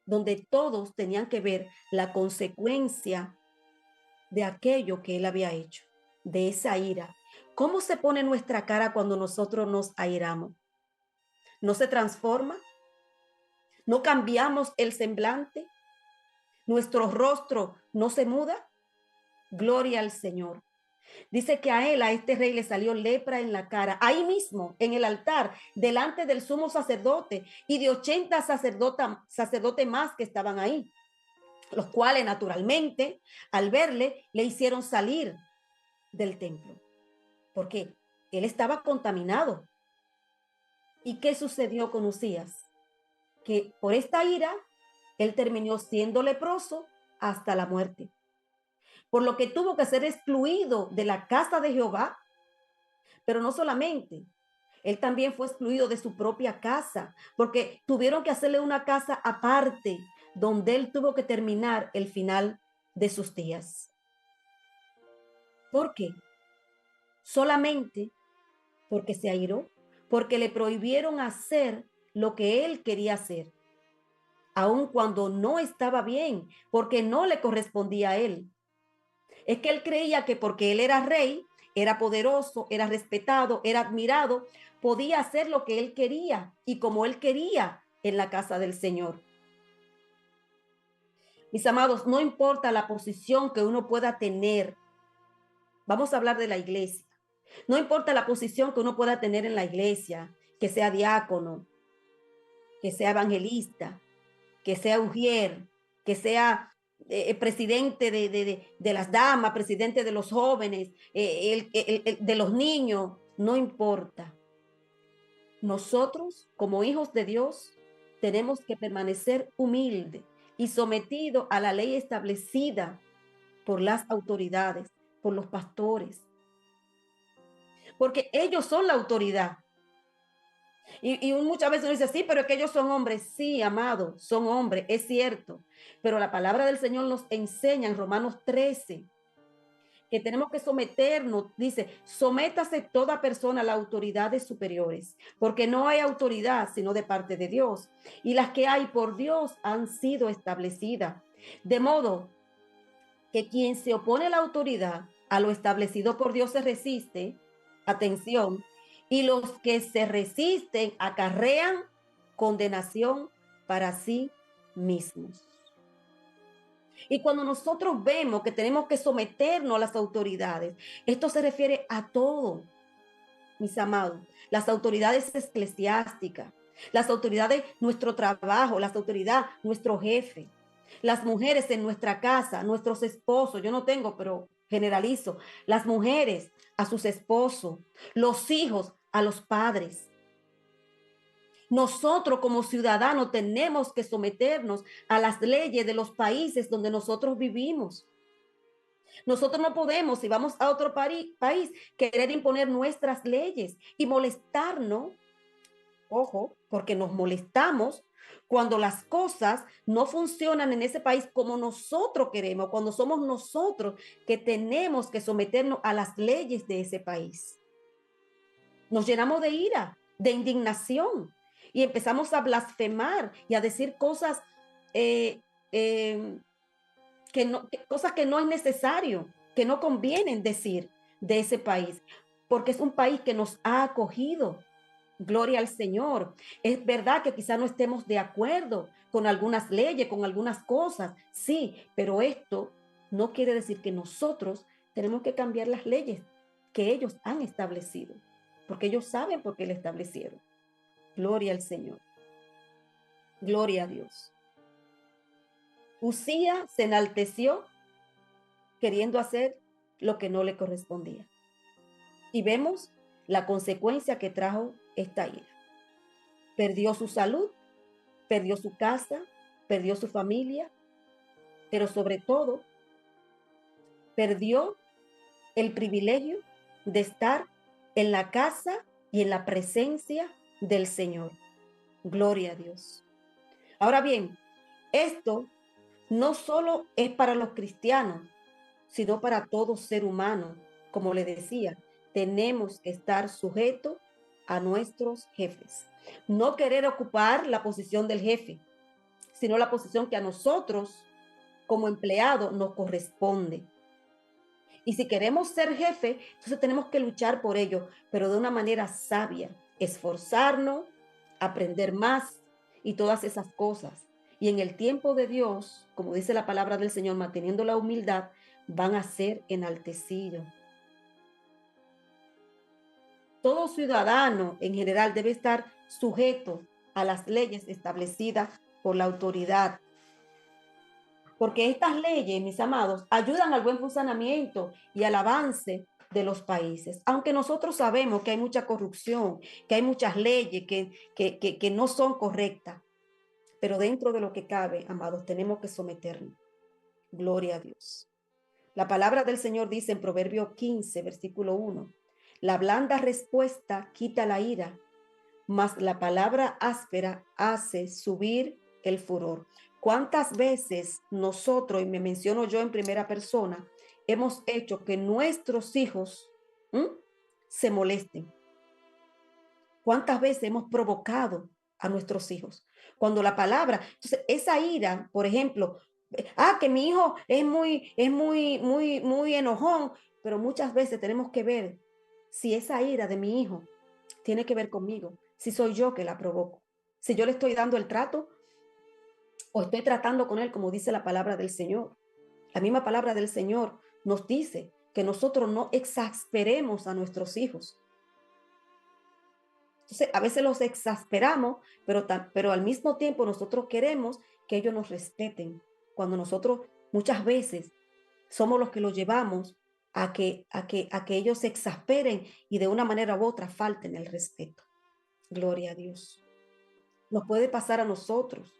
donde todos tenían que ver la consecuencia de aquello que él había hecho, de esa ira. ¿Cómo se pone nuestra cara cuando nosotros nos airamos? ¿No se transforma? ¿No cambiamos el semblante? ¿Nuestro rostro no se muda? Gloria al Señor. Dice que a este rey, le salió lepra en la cara, ahí mismo, en el altar, delante del sumo sacerdote y de 80 sacerdotes más que estaban ahí, los cuales naturalmente, al verle, le hicieron salir del templo, porque él estaba contaminado. ¿Y qué sucedió con Usías? Que por esta ira, él terminó siendo leproso hasta la muerte, por lo que tuvo que ser excluido de la casa de Jehová. Pero no solamente, él también fue excluido de su propia casa, porque tuvieron que hacerle una casa aparte, donde él tuvo que terminar el final de sus días. ¿Por qué? Solamente porque se airó, porque le prohibieron hacer lo que él quería hacer, aun cuando no estaba bien, porque no le correspondía a él. Es que él creía que porque él era rey, era poderoso, era respetado, era admirado, podía hacer lo que él quería y como él quería en la casa del Señor. Mis amados, no importa la posición que uno pueda tener, vamos a hablar de la iglesia. No importa la posición que uno pueda tener en la iglesia, que sea diácono, que sea evangelista, que sea ujier, que sea presidente de las damas, presidente de los jóvenes, de los niños, no importa. Nosotros, como hijos de Dios, tenemos que permanecer humildes y sometidos a la ley establecida por las autoridades, por los pastores, porque ellos son la autoridad. Y muchas veces uno dice, sí, pero es que ellos son hombres. Sí, amado, son hombres, es cierto. Pero la palabra del Señor nos enseña en Romanos 13 que tenemos que someternos. Dice, sométase toda persona a las autoridades superiores, porque no hay autoridad sino de parte de Dios. Y las que hay por Dios han sido establecidas. De modo que quien se opone a la autoridad, a lo establecido por Dios, se resiste, atención, y los que se resisten acarrean condenación para sí mismos. Y cuando nosotros vemos que tenemos que someternos a las autoridades, esto se refiere a todo, mis amados, las autoridades eclesiásticas, las autoridades, nuestro trabajo, las autoridades, nuestro jefe, las mujeres en nuestra casa, nuestros esposos, yo no tengo, pero generalizo, las mujeres a sus esposos, los hijos a los padres. Nosotros como ciudadanos tenemos que someternos a las leyes de los países donde nosotros vivimos. Nosotros no podemos, si vamos a otro país, querer imponer nuestras leyes y molestarnos, ojo, porque nos molestamos cuando las cosas no funcionan en ese país como nosotros queremos, cuando somos nosotros que tenemos que someternos a las leyes de ese país. Nos llenamos de ira, de indignación y empezamos a blasfemar y a decir cosas eh, eh, cosas que no es necesario, que no convienen decir de ese país, porque es un país que nos ha acogido. Gloria al Señor. Es verdad que quizá no estemos de acuerdo con algunas leyes, con algunas cosas, sí, pero esto no quiere decir que nosotros tenemos que cambiar las leyes que ellos han establecido, porque ellos saben por qué la establecieron. Gloria al Señor. Gloria a Dios. Usía se enalteció queriendo hacer lo que no le correspondía. Y vemos la consecuencia que trajo esta ira. Perdió su salud, perdió su casa, perdió su familia, pero sobre todo perdió el privilegio de estar en la casa y en la presencia del Señor. Gloria a Dios. Ahora bien, esto no solo es para los cristianos, sino para todo ser humano. Como le decía, tenemos que estar sujetos a nuestros jefes. No querer ocupar la posición del jefe, sino la posición que a nosotros como empleado nos corresponde. Y si queremos ser jefe, entonces tenemos que luchar por ello, pero de una manera sabia, esforzarnos, aprender más y todas esas cosas. Y en el tiempo de Dios, como dice la palabra del Señor, manteniendo la humildad, van a ser enaltecidos. Todo ciudadano en general debe estar sujeto a las leyes establecidas por la autoridad, porque estas leyes, mis amados, ayudan al buen funcionamiento y al avance de los países. Aunque nosotros sabemos que hay mucha corrupción, que hay muchas leyes que no son correctas, pero dentro de lo que cabe, amados, tenemos que someternos. Gloria a Dios. La palabra del Señor dice en Proverbio 15, versículo 1, la blanda respuesta quita la ira, mas la palabra áspera hace subir el furor. ¿Cuántas veces nosotros, y me menciono yo en primera persona, hemos hecho que nuestros hijos se molesten? ¿Cuántas veces hemos provocado a nuestros hijos? Cuando la palabra, entonces esa ira, por ejemplo, que mi hijo muy enojón, pero muchas veces tenemos que ver si esa ira de mi hijo tiene que ver conmigo, si soy yo que la provoco, si yo le estoy dando el trato o estoy tratando con él como dice la palabra del Señor. La misma palabra del Señor nos dice que nosotros no exasperemos a nuestros hijos. Entonces, a veces los exasperamos, pero al mismo tiempo nosotros queremos que ellos nos respeten. Cuando nosotros muchas veces somos los que los llevamos a que ellos se exasperen y de una manera u otra falten el respeto. Gloria a Dios. Nos puede pasar a nosotros.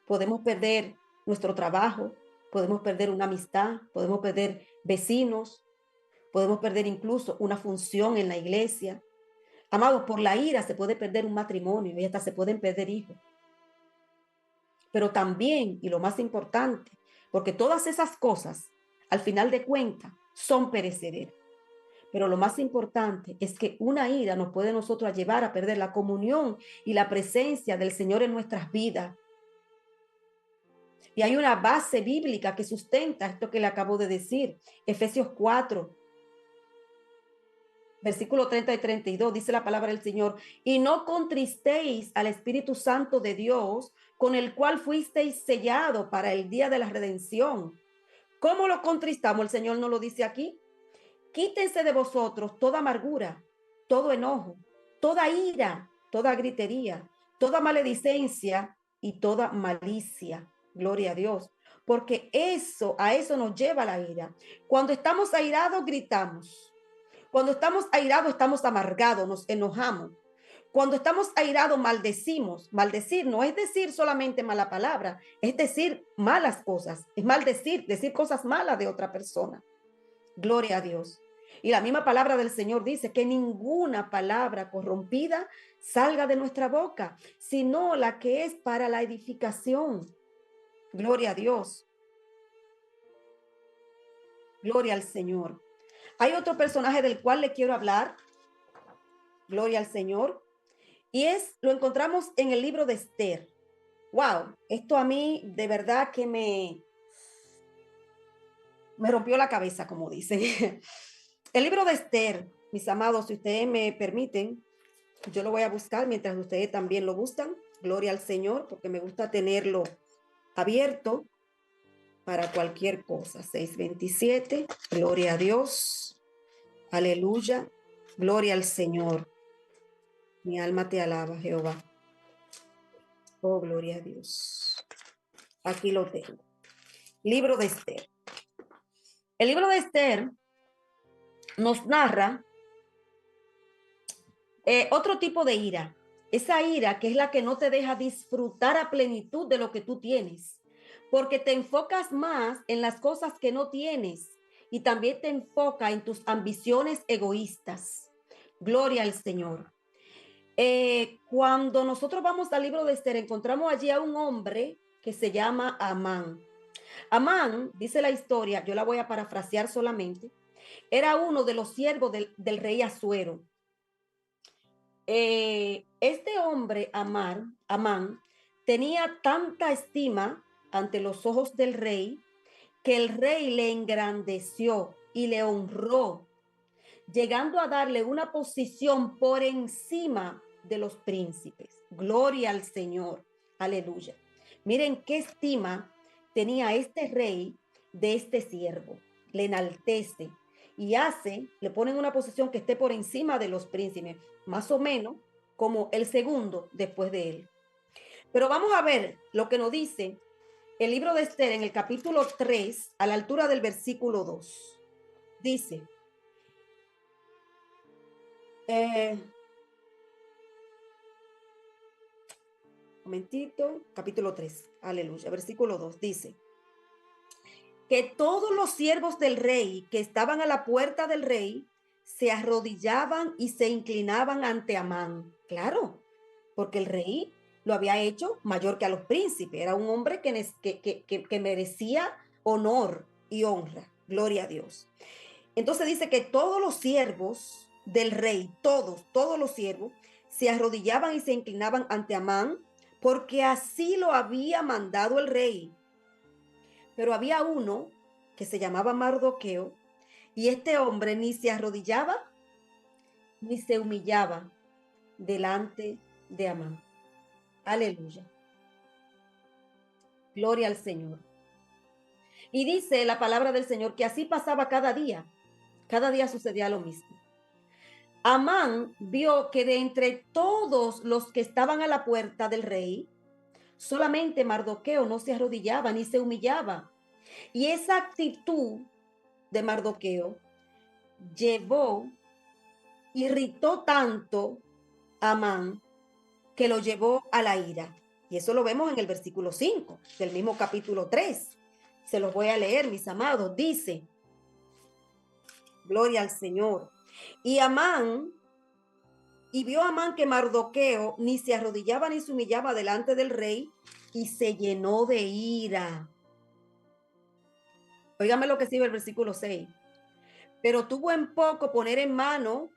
Podemos perder nuestro trabajo, podemos perder una amistad, podemos perder vecinos, podemos perder incluso una función en la iglesia. Amados, por la ira se puede perder un matrimonio y hasta se pueden perder hijos. Pero también, y lo más importante, porque todas esas cosas, al final de cuentas, son perecederas. Pero lo más importante es que una ira nos puede nosotros llevar a perder la comunión y la presencia del Señor en nuestras vidas. Y hay una base bíblica que sustenta esto que le acabo de decir. Efesios 4, versículo 30 y 32, dice la palabra del Señor, y no contristéis al Espíritu Santo de Dios, con el cual fuisteis sellado para el día de la redención. ¿Cómo lo contristamos? El Señor nos lo dice aquí. Quítense de vosotros toda amargura, todo enojo, toda ira, toda gritería, toda maledicencia y toda malicia. Gloria a Dios. Porque a eso nos lleva la ira. Cuando estamos airados, gritamos. Cuando estamos airados, estamos amargados, nos enojamos. Cuando estamos airados, maldecimos. Maldecir no es decir solamente mala palabra, es decir malas cosas, es decir cosas malas de otra persona. Gloria a Dios. Y la misma palabra del Señor dice que ninguna palabra corrompida salga de nuestra boca, sino la que es para la edificación. Gloria a Dios. Gloria al Señor. Hay otro personaje del cual le quiero hablar. Gloria al Señor. Y lo encontramos en el libro de Esther. Wow, esto a mí de verdad que me rompió la cabeza, como dicen. El libro de Esther, mis amados, si ustedes me permiten, yo lo voy a buscar mientras ustedes también lo buscan. Gloria al Señor, porque me gusta tenerlo abierto para cualquier cosa. 6:27, gloria a Dios. Aleluya, gloria al Señor. Mi alma te alaba, Jehová. Oh, gloria a Dios. Aquí lo tengo. Libro de Esther. El libro de Esther nos narra otro tipo de ira. Esa ira que es la que no te deja disfrutar a plenitud de lo que tú tienes. Porque te enfocas más en las cosas que no tienes y también te enfoca en tus ambiciones egoístas. Gloria al Señor. Cuando nosotros vamos al libro de Esther, encontramos allí a un hombre que se llama Amán. Amán, dice la historia, yo la voy a parafrasear solamente, era uno de los siervos del rey Asuero. Este hombre, Amán, tenía tanta estima ante los ojos del rey que el rey le engrandeció y le honró, llegando a darle una posición por encima de los príncipes. Gloria al Señor. Aleluya. Miren qué estima tenía este rey de este siervo. Le enaltece y le pone en una posición que esté por encima de los príncipes, más o menos como el segundo después de él. Pero vamos a ver lo que nos dice el libro de Esther en el capítulo 3, a la altura del versículo 2. Dice, eh, momentito, capítulo 3, aleluya, versículo 2, dice, que todos los siervos del rey que estaban a la puerta del rey se arrodillaban y se inclinaban ante Amán. Claro, porque el rey lo había hecho mayor que a los príncipes. Era un hombre que merecía honor y honra. Gloria a Dios. Entonces dice que todos los siervos del rey, todos los siervos, se arrodillaban y se inclinaban ante Amán, porque así lo había mandado el rey. Pero había uno que se llamaba Mardoqueo, y este hombre ni se arrodillaba ni se humillaba delante de Amán. Aleluya. Gloria al Señor. Y dice la palabra del Señor que así pasaba cada día. Cada día sucedía lo mismo. Amán vio que de entre todos los que estaban a la puerta del rey, solamente Mardoqueo no se arrodillaba ni se humillaba. Y esa actitud de Mardoqueo irritó tanto a Amán que lo llevó a la ira. Y eso lo vemos en el versículo 5 del mismo capítulo 3. Se los voy a leer, mis amados. Dice, gloria al Señor. Y vio Amán que Mardoqueo ni se arrodillaba ni se humillaba delante del rey y se llenó de ira. Óigame lo que sigue el versículo 6. Pero tuvo en poco poner mano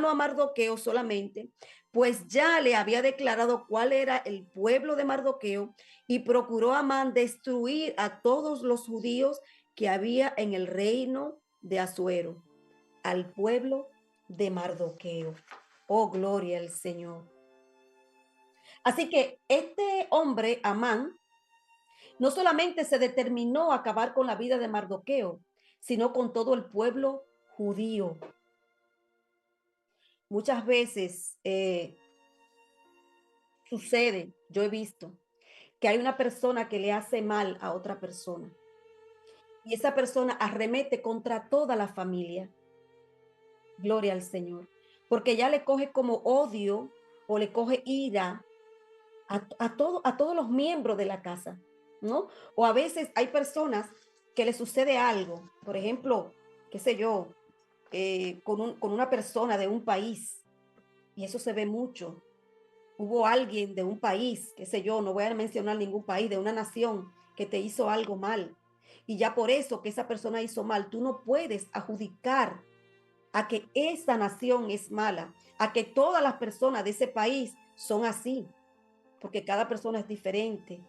a Mardoqueo solamente, pues ya le había declarado cuál era el pueblo de Mardoqueo y procuró Amán destruir a todos los judíos que había en el reino de Asuero, al pueblo de Mardoqueo. Oh, gloria al Señor. Así que este hombre, Amán, no solamente se determinó a acabar con la vida de Mardoqueo, sino con todo el pueblo judío. Muchas veces sucede, yo he visto, que hay una persona que le hace mal a otra persona y esa persona arremete contra toda la familia. Gloria al Señor, porque ya le coge como odio o le coge ira a todos los miembros de la casa, ¿no? O a veces hay personas que le sucede algo, por ejemplo, qué sé yo, con una persona de un país, y eso se ve mucho. Hubo alguien de un país, qué sé yo, no voy a mencionar ningún país, de una nación que te hizo algo mal. Y ya por eso que esa persona hizo mal, tú no puedes adjudicar a que esa nación es mala, a que todas las personas de ese país son así, porque cada persona es diferente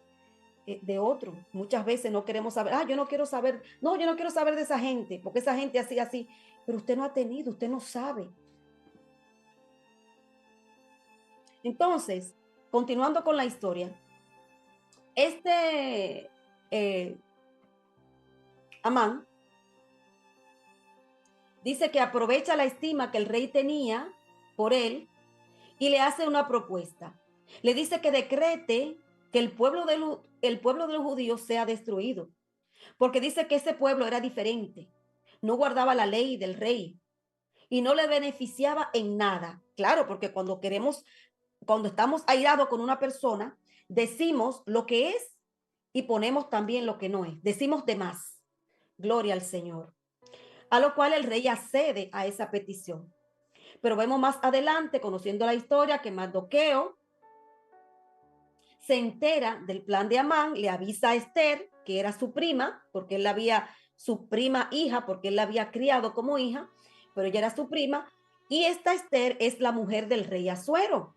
de otro. Muchas veces no queremos saber, yo no quiero saber, no, yo no quiero saber de esa gente, porque esa gente así, pero usted no ha tenido, usted no sabe. Entonces, continuando con la historia, este Amán dice que aprovecha la estima que el rey tenía por él y le hace una propuesta. Le dice que decrete que el pueblo de los judíos sea destruido, porque dice que ese pueblo era diferente, no guardaba la ley del rey y no le beneficiaba en nada. Claro, porque cuando estamos airados con una persona, decimos lo que es y ponemos también lo que no es. Decimos de más. Gloria al Señor. A lo cual el rey accede a esa petición. Pero vemos más adelante, conociendo la historia, que Mardoqueo se entera del plan de Amán, le avisa a Esther, que era su prima, porque él la había, su prima hija, porque él la había criado como hija, pero ella era su prima, y esta Esther es la mujer del rey Asuero,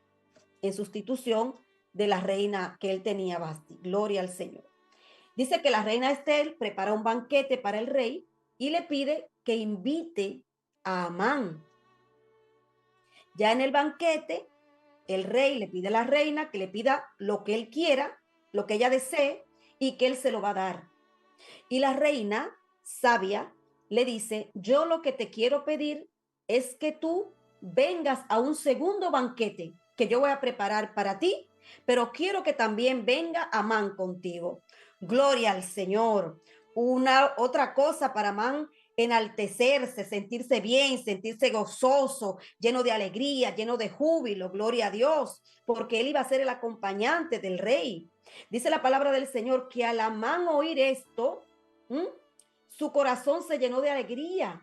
en sustitución de la reina que él tenía, Basti. Gloria al Señor. Dice que la reina Esther prepara un banquete para el rey y le pide que invite a Amán. Ya en el banquete, el rey le pide a la reina que le pida lo que él quiera, lo que ella desee, y que él se lo va a dar. Y la reina, sabia, le dice, yo lo que te quiero pedir es que tú vengas a un segundo banquete que yo voy a preparar para ti, pero quiero que también venga Amán contigo. Gloria al Señor. Una otra cosa para Amán, enaltecerse, sentirse bien, sentirse gozoso, lleno de alegría, lleno de júbilo, gloria a Dios, porque él iba a ser el acompañante del rey. Dice la palabra del Señor que al Amán oír esto, su corazón se llenó de alegría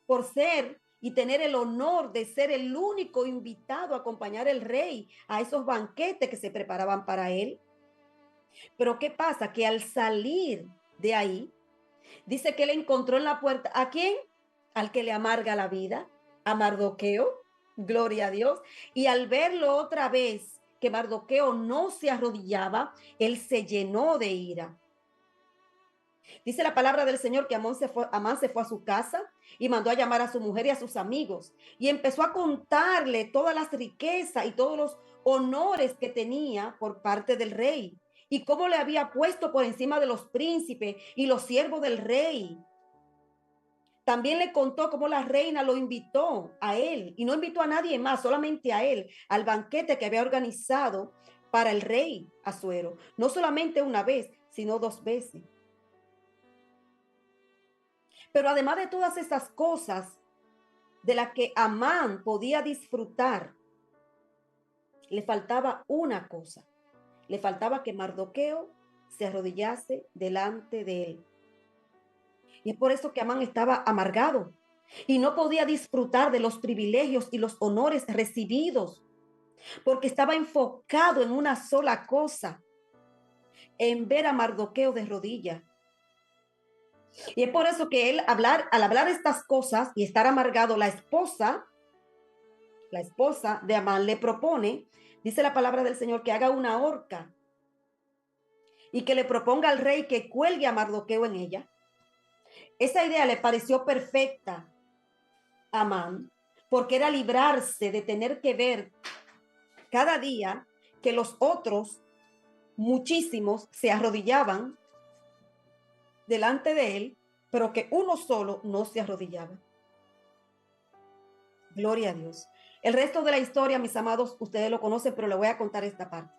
por ser y tener el honor de ser el único invitado a acompañar al rey a esos banquetes que se preparaban para él. Pero ¿qué pasa? Que al salir de ahí, dice que él encontró en la puerta, ¿a quién? Al que le amarga la vida, a Mardoqueo, gloria a Dios. Y al verlo otra vez, que Mardoqueo no se arrodillaba, él se llenó de ira. Dice la palabra del Señor que Amán se fue a su casa y mandó a llamar a su mujer y a sus amigos y empezó a contarle todas las riquezas y todos los honores que tenía por parte del rey y cómo le había puesto por encima de los príncipes y los siervos del rey. También le contó cómo la reina lo invitó a él y no invitó a nadie más, solamente a él, al banquete que había organizado para el rey Asuero. No solamente una vez, sino 2 veces. Pero además de todas estas cosas de las que Amán podía disfrutar, le faltaba una cosa. Le faltaba que Mardoqueo se arrodillase delante de él. Y es por eso que Amán estaba amargado y no podía disfrutar de los privilegios y los honores recibidos, porque estaba enfocado en una sola cosa, en ver a Mardoqueo de rodillas. Y es por eso que él al hablar estas cosas y estar amargado, la esposa de Amán le propone, dice la palabra del Señor, que haga una horca y que le proponga al rey que cuelgue a Mardoqueo en ella. Esa idea le pareció perfecta a Amán, porque era librarse de tener que ver cada día que los otros, muchísimos, se arrodillaban delante de él, pero que uno solo no se arrodillaba. Gloria a Dios. El resto de la historia, mis amados, ustedes lo conocen, pero le voy a contar esta parte.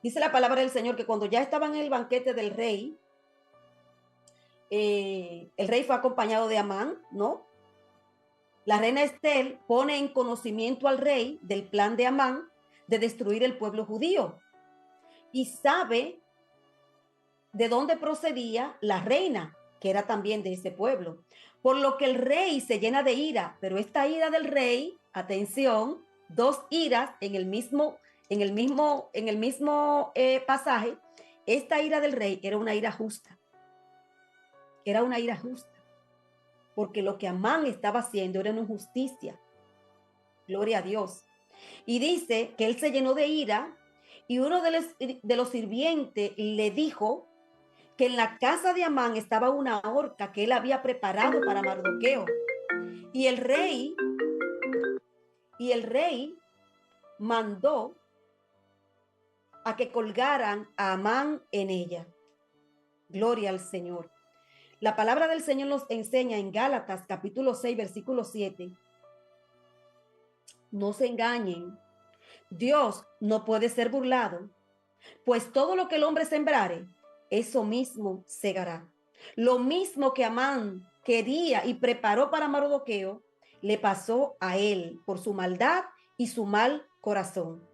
Dice la palabra del Señor que cuando ya estaban en el banquete del rey, el rey fue acompañado de Amán, ¿no? La reina Esther pone en conocimiento al rey del plan de Amán de destruir el pueblo judío y sabe de dónde procedía la reina, que era también de ese pueblo. Por lo que el rey se llena de ira, pero esta ira del rey, atención, 2 iras en el mismo pasaje. Esta ira del rey era una ira justa. Era una ira justa. Porque lo que Amán estaba haciendo era una injusticia. Gloria a Dios. Y dice que él se llenó de ira y uno de los sirvientes le dijo que en la casa de Amán estaba una horca que él había preparado para Mardoqueo. Y el rey mandó a que colgaran a Amán en ella. Gloria al Señor. La palabra del Señor nos enseña en Gálatas capítulo 6, versículo 7. No se engañen. Dios no puede ser burlado, pues todo lo que el hombre sembrare, eso mismo segará. Lo mismo que Amán quería y preparó para Mardoqueo, le pasó a él por su maldad y su mal corazón.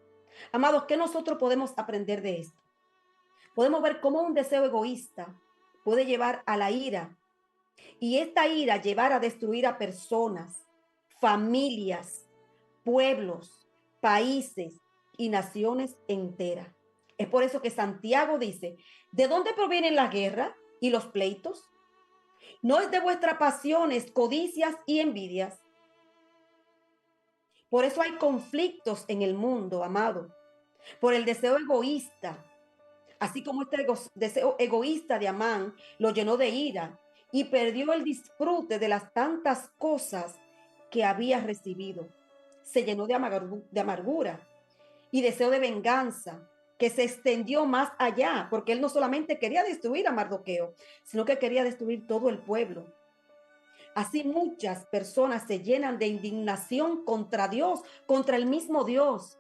Amados, ¿qué nosotros podemos aprender de esto? Podemos ver cómo un deseo egoísta puede llevar a la ira y esta ira llevar a destruir a personas, familias, pueblos, países y naciones enteras. Es por eso que Santiago dice, ¿de dónde provienen la guerra y los pleitos? No es de vuestras pasiones, codicias y envidias. Por eso hay conflictos en el mundo, amado, por el deseo egoísta, así como este deseo egoísta de Amán lo llenó de ira y perdió el disfrute de las tantas cosas que había recibido. Se llenó de amargura y deseo de venganza, que se extendió más allá, porque él no solamente quería destruir a Mardoqueo, sino que quería destruir todo el pueblo. Así muchas personas se llenan de indignación contra Dios, contra el mismo Dios.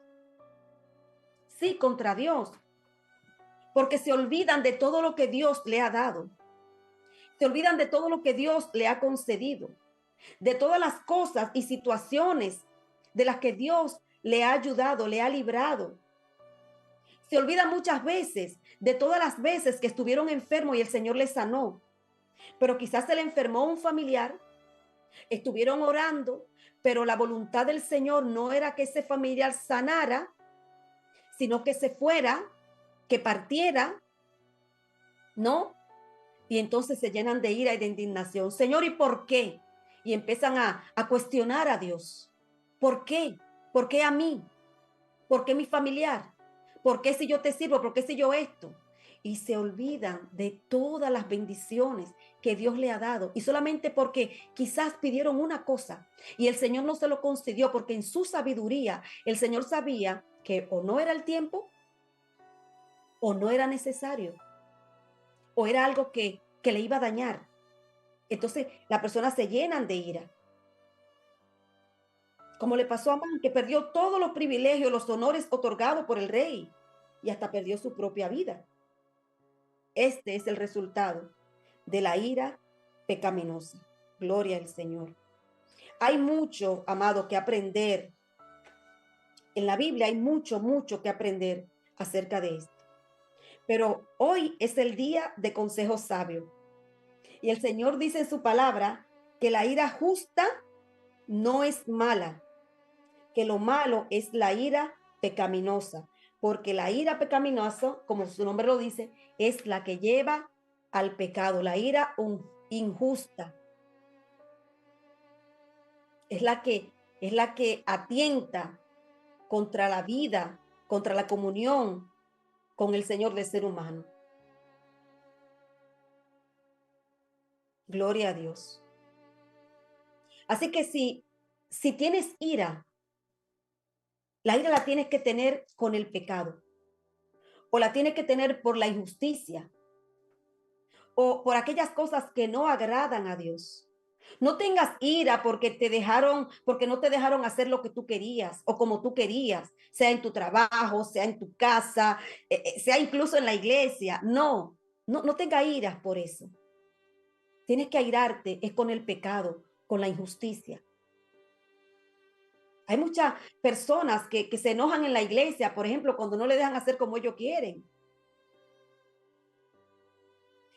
Sí, contra Dios, porque se olvidan de todo lo que Dios le ha dado. Se olvidan de todo lo que Dios le ha concedido, de todas las cosas y situaciones de las que Dios le ha ayudado, le ha librado. Se olvida muchas veces de todas las veces que estuvieron enfermos y el Señor les sanó. Pero quizás se le enfermó un familiar, estuvieron orando, pero la voluntad del Señor no era que ese familiar sanara, sino que se fuera, que partiera, ¿no? Y entonces se llenan de ira y de indignación. Señor, ¿y por qué? Y empiezan a cuestionar a Dios. ¿Por qué? ¿Por qué a mí? ¿Por qué mi familiar? ¿Por qué si yo te sirvo? ¿Por qué si yo esto? Y se olvidan de todas las bendiciones que Dios le ha dado. Y solamente porque quizás pidieron una cosa y el Señor no se lo concedió, porque en su sabiduría el Señor sabía que o no era el tiempo o no era necesario o era algo que le iba a dañar. Entonces las personas se llenan de ira. Como le pasó a Amán, que perdió todos los privilegios, los honores otorgados por el rey y hasta perdió su propia vida. Este es el resultado de la ira pecaminosa. Gloria al Señor. Hay mucho, amado, que aprender. En la Biblia hay mucho, mucho que aprender acerca de esto. Pero hoy es el día de consejo sabio. Y el Señor dice en su palabra que la ira justa no es mala, que lo malo es la ira pecaminosa, porque la ira pecaminosa, como su nombre lo dice, es la que lleva al pecado, la ira injusta, es la que atienta contra la vida, contra la comunión con el Señor del ser humano. Gloria a Dios. Así que si tienes ira, la ira la tienes que tener con el pecado, o la tienes que tener por la injusticia, o por aquellas cosas que no agradan a Dios. No tengas ira porque porque no te dejaron hacer lo que tú querías o como tú querías, sea en tu trabajo, sea en tu casa, sea incluso en la iglesia. No tengas ira por eso. Tienes que airarte es con el pecado, con la injusticia. Hay muchas personas que se enojan en la iglesia, por ejemplo, cuando no le dejan hacer como ellos quieren.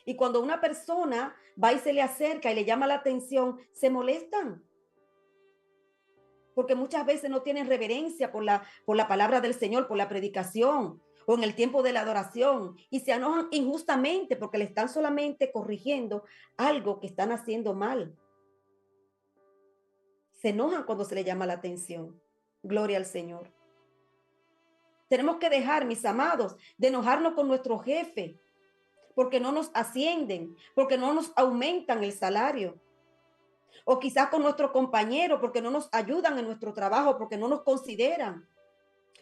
Y cuando una persona va y se le acerca y le llama la atención, se molestan. Porque muchas veces no tienen reverencia por la palabra del Señor, por la predicación o en el tiempo de la adoración. Y se enojan injustamente porque le están solamente corrigiendo algo que están haciendo mal. Se enojan cuando se le llama la atención. Gloria al Señor. Tenemos que dejar, mis amados, de enojarnos con nuestro jefe, porque no nos ascienden, porque no nos aumentan el salario. O quizás con nuestro compañero, porque no nos ayudan en nuestro trabajo, porque no nos consideran.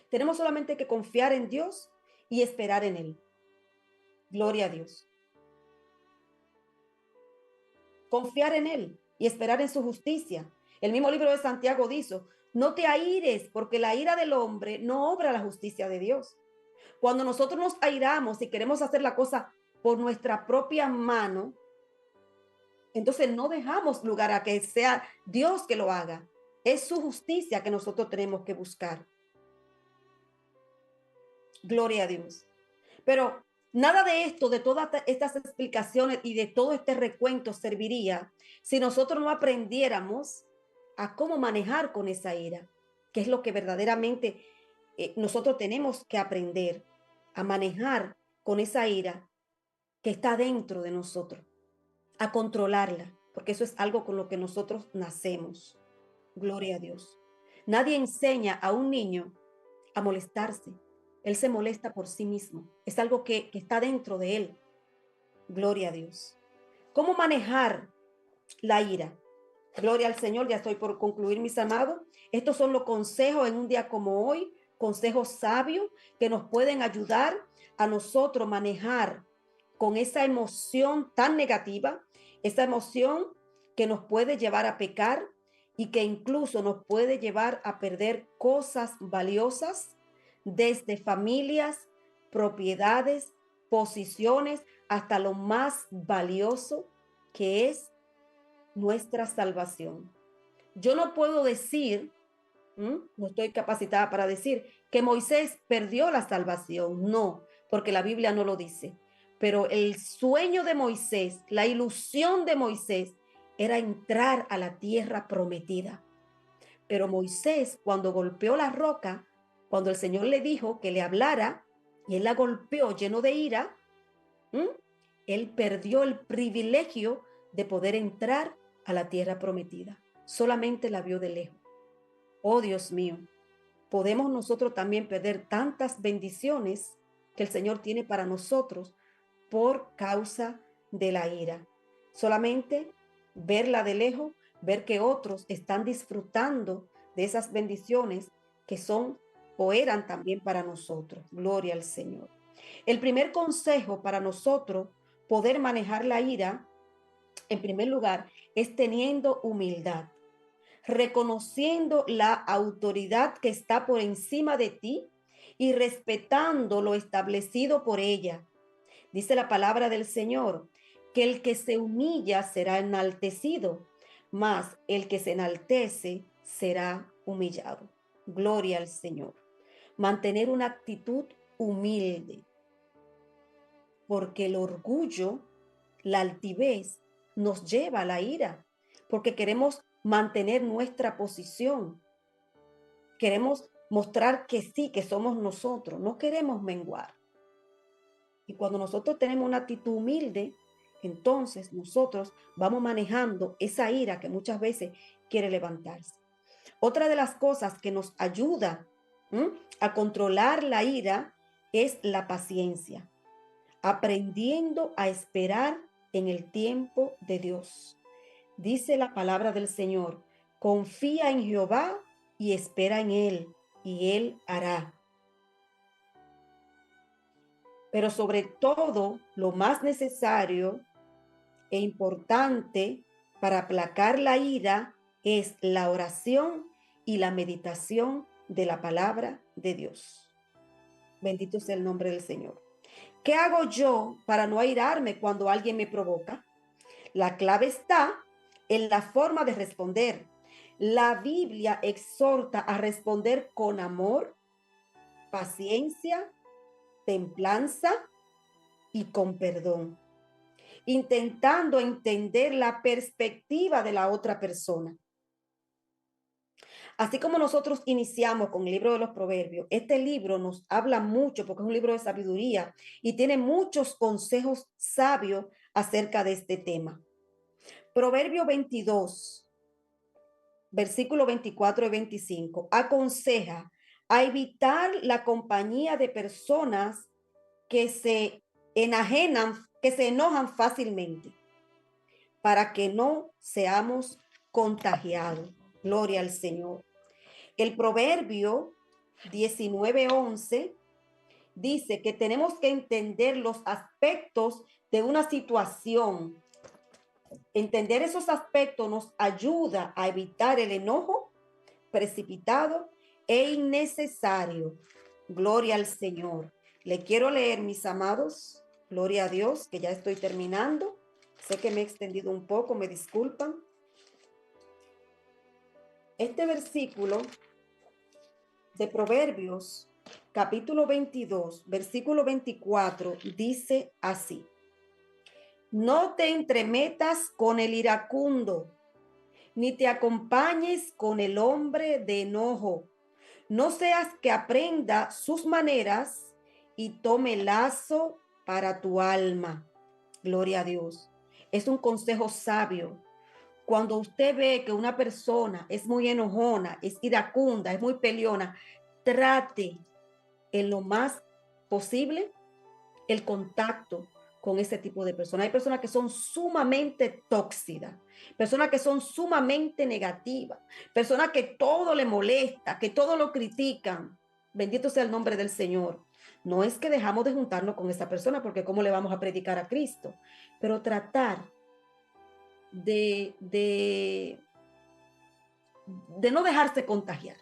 Tenemos solamente que confiar en Dios y esperar en Él. Gloria a Dios. Confiar en Él y esperar en su justicia. El mismo libro de Santiago dice, no te aires, porque la ira del hombre no obra la justicia de Dios. Cuando nosotros nos airamos y queremos hacer la cosa por nuestra propia mano, entonces no dejamos lugar a que sea Dios que lo haga. Es su justicia que nosotros tenemos que buscar. Gloria a Dios. Pero nada de esto, de todas estas explicaciones y de todo este recuento serviría si nosotros no aprendiéramos a cómo manejar con esa ira, que es lo que verdaderamente nosotros tenemos que aprender a manejar con esa ira que está dentro de nosotros, a controlarla, porque eso es algo con lo que nosotros nacemos. Gloria a Dios. Nadie enseña a un niño a molestarse. Él se molesta por sí mismo. Es algo que está dentro de él. Gloria a Dios. ¿Cómo manejar la ira? Gloria al Señor, ya estoy por concluir, mis amados. Estos son los consejos en un día como hoy, consejos sabios que nos pueden ayudar a nosotros manejar con esa emoción tan negativa, esa emoción que nos puede llevar a pecar y que incluso nos puede llevar a perder cosas valiosas desde familias, propiedades, posiciones, hasta lo más valioso que es nuestra salvación. Yo no puedo decir, no estoy capacitada para decir que Moisés perdió la salvación, no, porque la Biblia no lo dice. Pero el sueño de Moisés, la ilusión de Moisés era entrar a la tierra prometida. Pero Moisés, cuando golpeó la roca, cuando el Señor le dijo que le hablara y él la golpeó lleno de ira, ¿m? Él perdió el privilegio de poder entrar a la tierra prometida. Solamente la vio de lejos. Oh Dios mío, podemos nosotros también perder tantas bendiciones que el Señor tiene para nosotros por causa de la ira. Solamente verla de lejos, ver que otros están disfrutando de esas bendiciones que son o eran también para nosotros. Gloria al Señor. El primer consejo para nosotros poder manejar la ira, en primer lugar, es teniendo humildad, reconociendo la autoridad que está por encima de ti y respetando lo establecido por ella. Dice la palabra del Señor, que el que se humilla será enaltecido, mas el que se enaltece será humillado. Gloria al Señor. Mantener una actitud humilde, porque el orgullo, la altivez, nos lleva a la ira, porque queremos mantener nuestra posición. Queremos mostrar que sí, que somos nosotros, no queremos menguar. Y cuando nosotros tenemos una actitud humilde, entonces nosotros vamos manejando esa ira que muchas veces quiere levantarse. Otra de las cosas que nos ayuda a controlar la ira es la paciencia, aprendiendo a esperar en el tiempo de Dios. Dice la palabra del Señor, confía en Jehová y espera en Él, y Él hará. Pero sobre todo, lo más necesario e importante para aplacar la ira es la oración y la meditación de la palabra de Dios. Bendito sea el nombre del Señor. ¿Qué hago yo para no airarme cuando alguien me provoca? La clave está en la forma de responder. La Biblia exhorta a responder con amor, paciencia, templanza y con perdón, intentando entender la perspectiva de la otra persona. Así como nosotros iniciamos con el libro de los Proverbios, este libro nos habla mucho porque es un libro de sabiduría y tiene muchos consejos sabios acerca de este tema. Proverbio 22, versículo 24 y 25, aconseja a evitar la compañía de personas que se enajenan, que se enojan fácilmente, para que no seamos contagiados. Gloria al Señor. El proverbio 19:11 dice que tenemos que entender los aspectos de una situación. Entender esos aspectos nos ayuda a evitar el enojo precipitado e innecesario. Gloria al Señor. Le quiero leer, mis amados, gloria a Dios, que ya estoy terminando. Sé que me he extendido un poco, me disculpan. Este versículo de Proverbios, capítulo 22, versículo 24, dice así: no te entremetas con el iracundo, ni te acompañes con el hombre de enojo, No seas que aprenda sus maneras y tome lazo para tu alma. Gloria a Dios. Es un consejo sabio. Cuando usted ve que una persona es muy enojona, es iracunda, es muy peleona, trate en lo más posible el contacto con ese tipo de personas. Hay personas que son sumamente tóxicas, personas que son sumamente negativas, personas que todo le molesta, que todo lo critican. Bendito sea el nombre del Señor. No es que dejamos de juntarnos con esa persona, porque ¿cómo le vamos a predicar a Cristo? Pero tratar de, de, de no dejarse contagiar,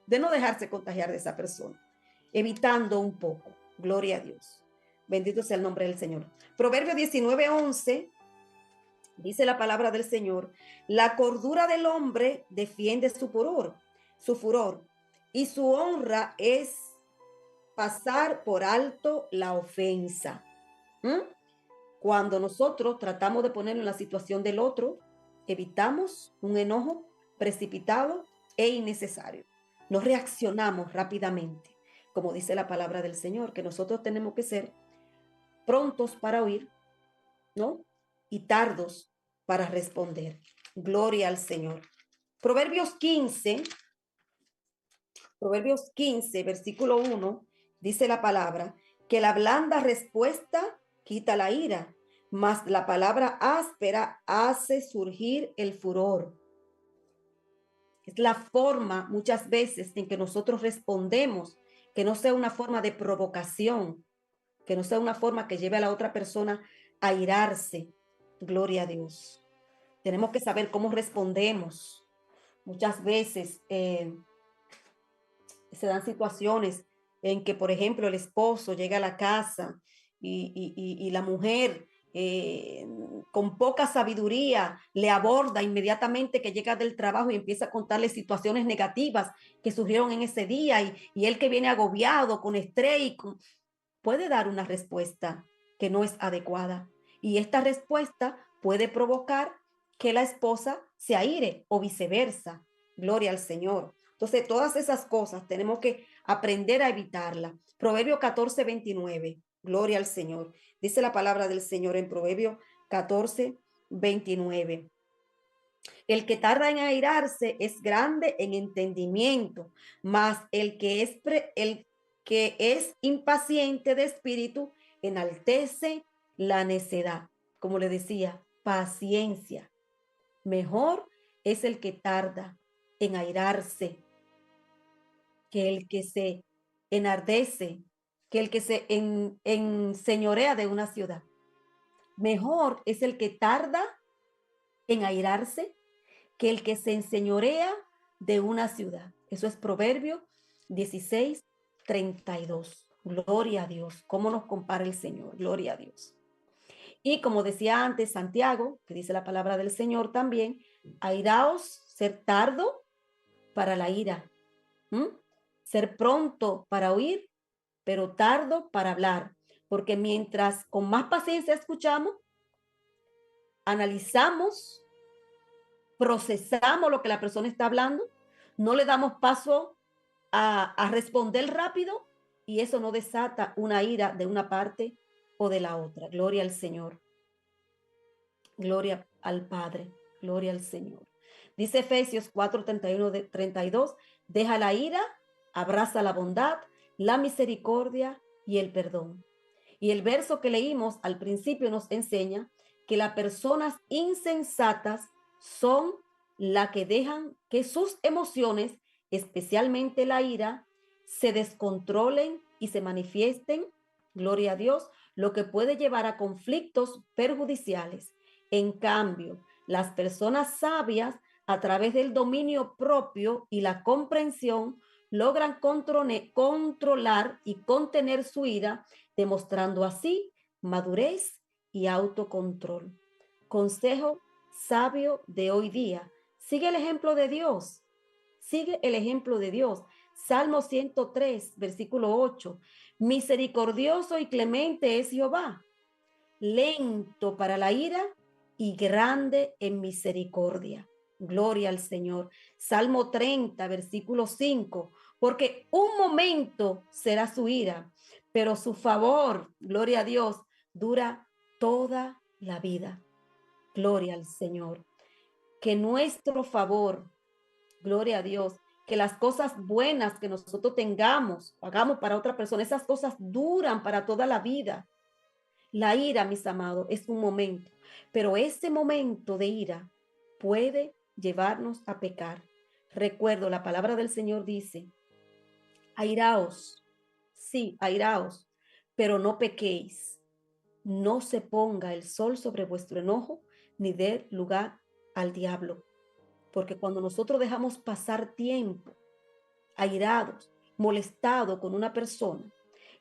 de no dejarse contagiar de esa persona, evitando un poco. Gloria a Dios. Bendito sea el nombre del Señor. Proverbio 19:11 dice la palabra del Señor: la cordura del hombre defiende su furor, y su honra es pasar por alto la ofensa. ¿Mm? Cuando nosotros tratamos de ponernos en la situación del otro, evitamos un enojo precipitado e innecesario. No reaccionamos rápidamente, como dice la palabra del Señor, que nosotros tenemos que ser prontos para oír, ¿no? Y tardos para responder. Gloria al Señor. Proverbios 15, versículo 1, dice la palabra, que la blanda respuesta quita la ira, mas la palabra áspera hace surgir el furor. Es la forma muchas veces en que nosotros respondemos, que no sea una forma de provocación, que no sea una forma que lleve a la otra persona a irarse. Gloria a Dios. Tenemos que saber cómo respondemos. Muchas veces se dan situaciones en que, por ejemplo, el esposo llega a la casa y la mujer con poca sabiduría le aborda inmediatamente que llega del trabajo y empieza a contarle situaciones negativas que surgieron en ese día y él que viene agobiado, con estrés, puede dar una respuesta que no es adecuada. Y esta respuesta puede provocar que la esposa se aire o viceversa. Gloria al Señor. Entonces, todas esas cosas tenemos que aprender a evitarla. Proverbio 14:29. Gloria al Señor. Dice la palabra del Señor en Proverbio 14:29. El que tarda en airarse es grande en entendimiento, mas el que es impaciente de espíritu enaltece la necedad. Como le decía, paciencia. Mejor es el que tarda en airarse que el que se enardece, que el que se enseñorea de una ciudad. Mejor es el que tarda en airarse que el que se enseñorea de una ciudad. Eso es Proverbio 16:32. Gloria a Dios. ¿Cómo nos compara el Señor? Gloria a Dios. Y como decía antes Santiago, que dice la palabra del Señor también, airaos, ser tardo para la ira, ¿m? Ser pronto para oír, pero tardo para hablar, porque mientras con más paciencia escuchamos, analizamos, procesamos lo que la persona está hablando, no le damos paso a responder rápido y eso no desata una ira de una parte o de la otra. Gloria al Señor. Gloria al Padre. Gloria al Señor. Dice Efesios 4:31-32, deja la ira, abraza la bondad, la misericordia y el perdón. Y el verso que leímos al principio nos enseña que las personas insensatas son las que dejan que sus emociones, especialmente la ira, se descontrolen y se manifiesten, gloria a Dios, lo que puede llevar a conflictos perjudiciales. En cambio, las personas sabias, a través del dominio propio y la comprensión, logran controlar y contener su ira, demostrando así madurez y autocontrol. Consejo sabio de hoy día. Sigue el ejemplo de Dios. Sigue el ejemplo de Dios. Salmo 103, versículo 8. Misericordioso y clemente es Jehová, lento para la ira y grande en misericordia. Gloria al Señor. Salmo 30, versículo 5. porque un momento será su ira, pero su favor, gloria a Dios, dura toda la vida. Gloria al Señor. Que nuestro favor, gloria a Dios, que las cosas buenas que nosotros tengamos, hagamos para otra persona, esas cosas duran para toda la vida. La ira, mis amados, es un momento, pero ese momento de ira puede llevarnos a pecar. Recuerdo, la palabra del Señor dice, airaos, sí, airaos, pero no pequéis. No se ponga el sol sobre vuestro enojo, ni dé lugar al diablo. Porque cuando nosotros dejamos pasar tiempo airados, molestados con una persona,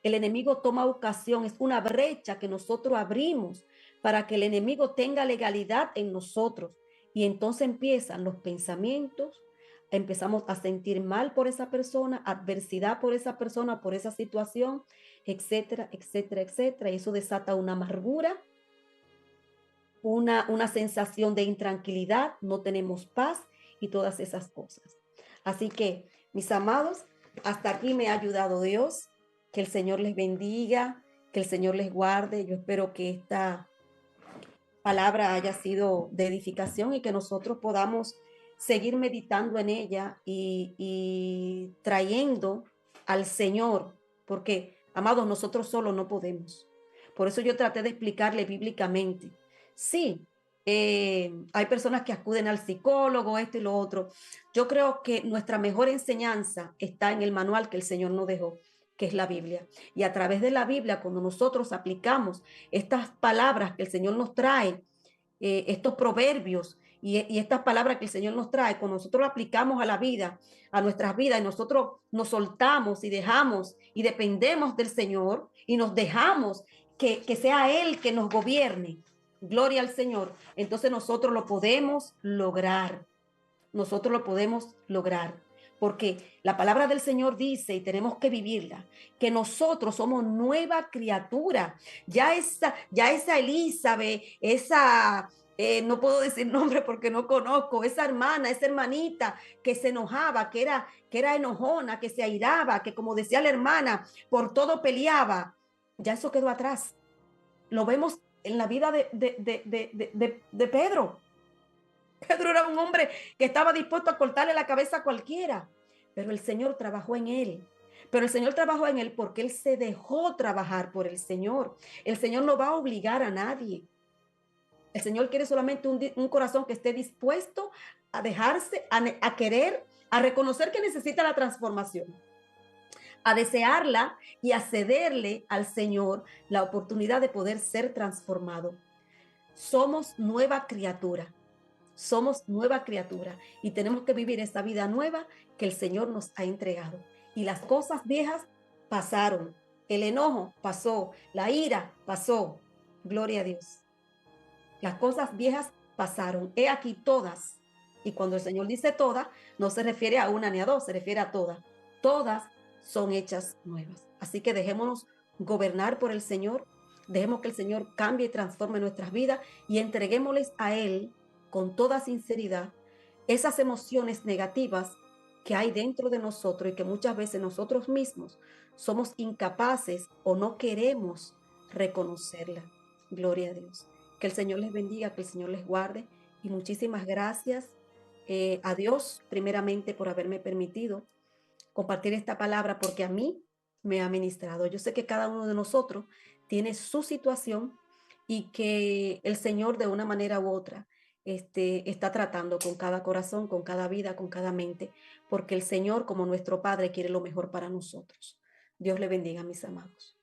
el enemigo toma ocasión, es una brecha que nosotros abrimos para que el enemigo tenga legalidad en nosotros. Y entonces empiezan los pensamientos, empezamos a sentir mal por esa persona, adversidad por esa persona, por esa situación, etcétera, etcétera, etcétera. Y eso desata una amargura, una sensación de intranquilidad, no tenemos paz y todas esas cosas. Así que, mis amados, hasta aquí me ha ayudado Dios. Que el Señor les bendiga, que el Señor les guarde. Yo espero que esta palabra haya sido de edificación y que nosotros podamos seguir meditando en ella y trayendo al Señor, porque, amados, nosotros solos no podemos. Por eso yo traté de explicarle bíblicamente. Sí, hay personas que acuden al psicólogo, esto y lo otro. Yo creo que nuestra mejor enseñanza está en el manual que el Señor nos dejó, que es la Biblia. Y a través de la Biblia, cuando nosotros aplicamos estas palabras que el Señor nos trae, estos proverbios y estas palabras que el Señor nos trae, cuando nosotros lo aplicamos a la vida, a nuestras vidas, y nosotros nos soltamos y dejamos y dependemos del Señor y nos dejamos que sea Él que nos gobierne, gloria al Señor, entonces nosotros lo podemos lograr. Nosotros lo podemos lograr. Porque la palabra del Señor dice, y tenemos que vivirla, que nosotros somos nueva criatura. Ya esa Elizabeth, esa, no puedo decir nombre porque no conozco, esa hermana, esa hermanita que se enojaba, que era enojona, que se airaba, que como decía la hermana, por todo peleaba, ya eso quedó atrás. Lo vemos en la vida de Pedro. Pedro era un hombre que estaba dispuesto a cortarle la cabeza a cualquiera, pero el Señor trabajó en él. Pero el Señor trabajó en él porque él se dejó trabajar por el Señor. El Señor no va a obligar a nadie. El Señor quiere solamente un corazón que esté dispuesto a dejarse, a querer, a reconocer que necesita la transformación, a desearla y a cederle al Señor la oportunidad de poder ser transformado. Somos nueva criatura. Somos nueva criatura y tenemos que vivir esta vida nueva que el Señor nos ha entregado. Y las cosas viejas pasaron. El enojo pasó, la ira pasó. Gloria a Dios. Las cosas viejas pasaron. He aquí todas. Y cuando el Señor dice todas, no se refiere a una ni a dos, se refiere a todas. Todas son hechas nuevas. Así que dejémonos gobernar por el Señor. Dejemos que el Señor cambie y transforme nuestras vidas y entreguémosles a Él con toda sinceridad esas emociones negativas que hay dentro de nosotros y que muchas veces nosotros mismos somos incapaces o no queremos reconocerla. Gloria a Dios. Que el Señor les bendiga, que el Señor les guarde y muchísimas gracias a Dios primeramente por haberme permitido compartir esta palabra porque a mí me ha ministrado. Yo sé que cada uno de nosotros tiene su situación y que el Señor de una manera u otra está tratando con cada corazón, con cada vida, con cada mente, porque el Señor como nuestro Padre quiere lo mejor para nosotros. Dios le bendiga, mis amados.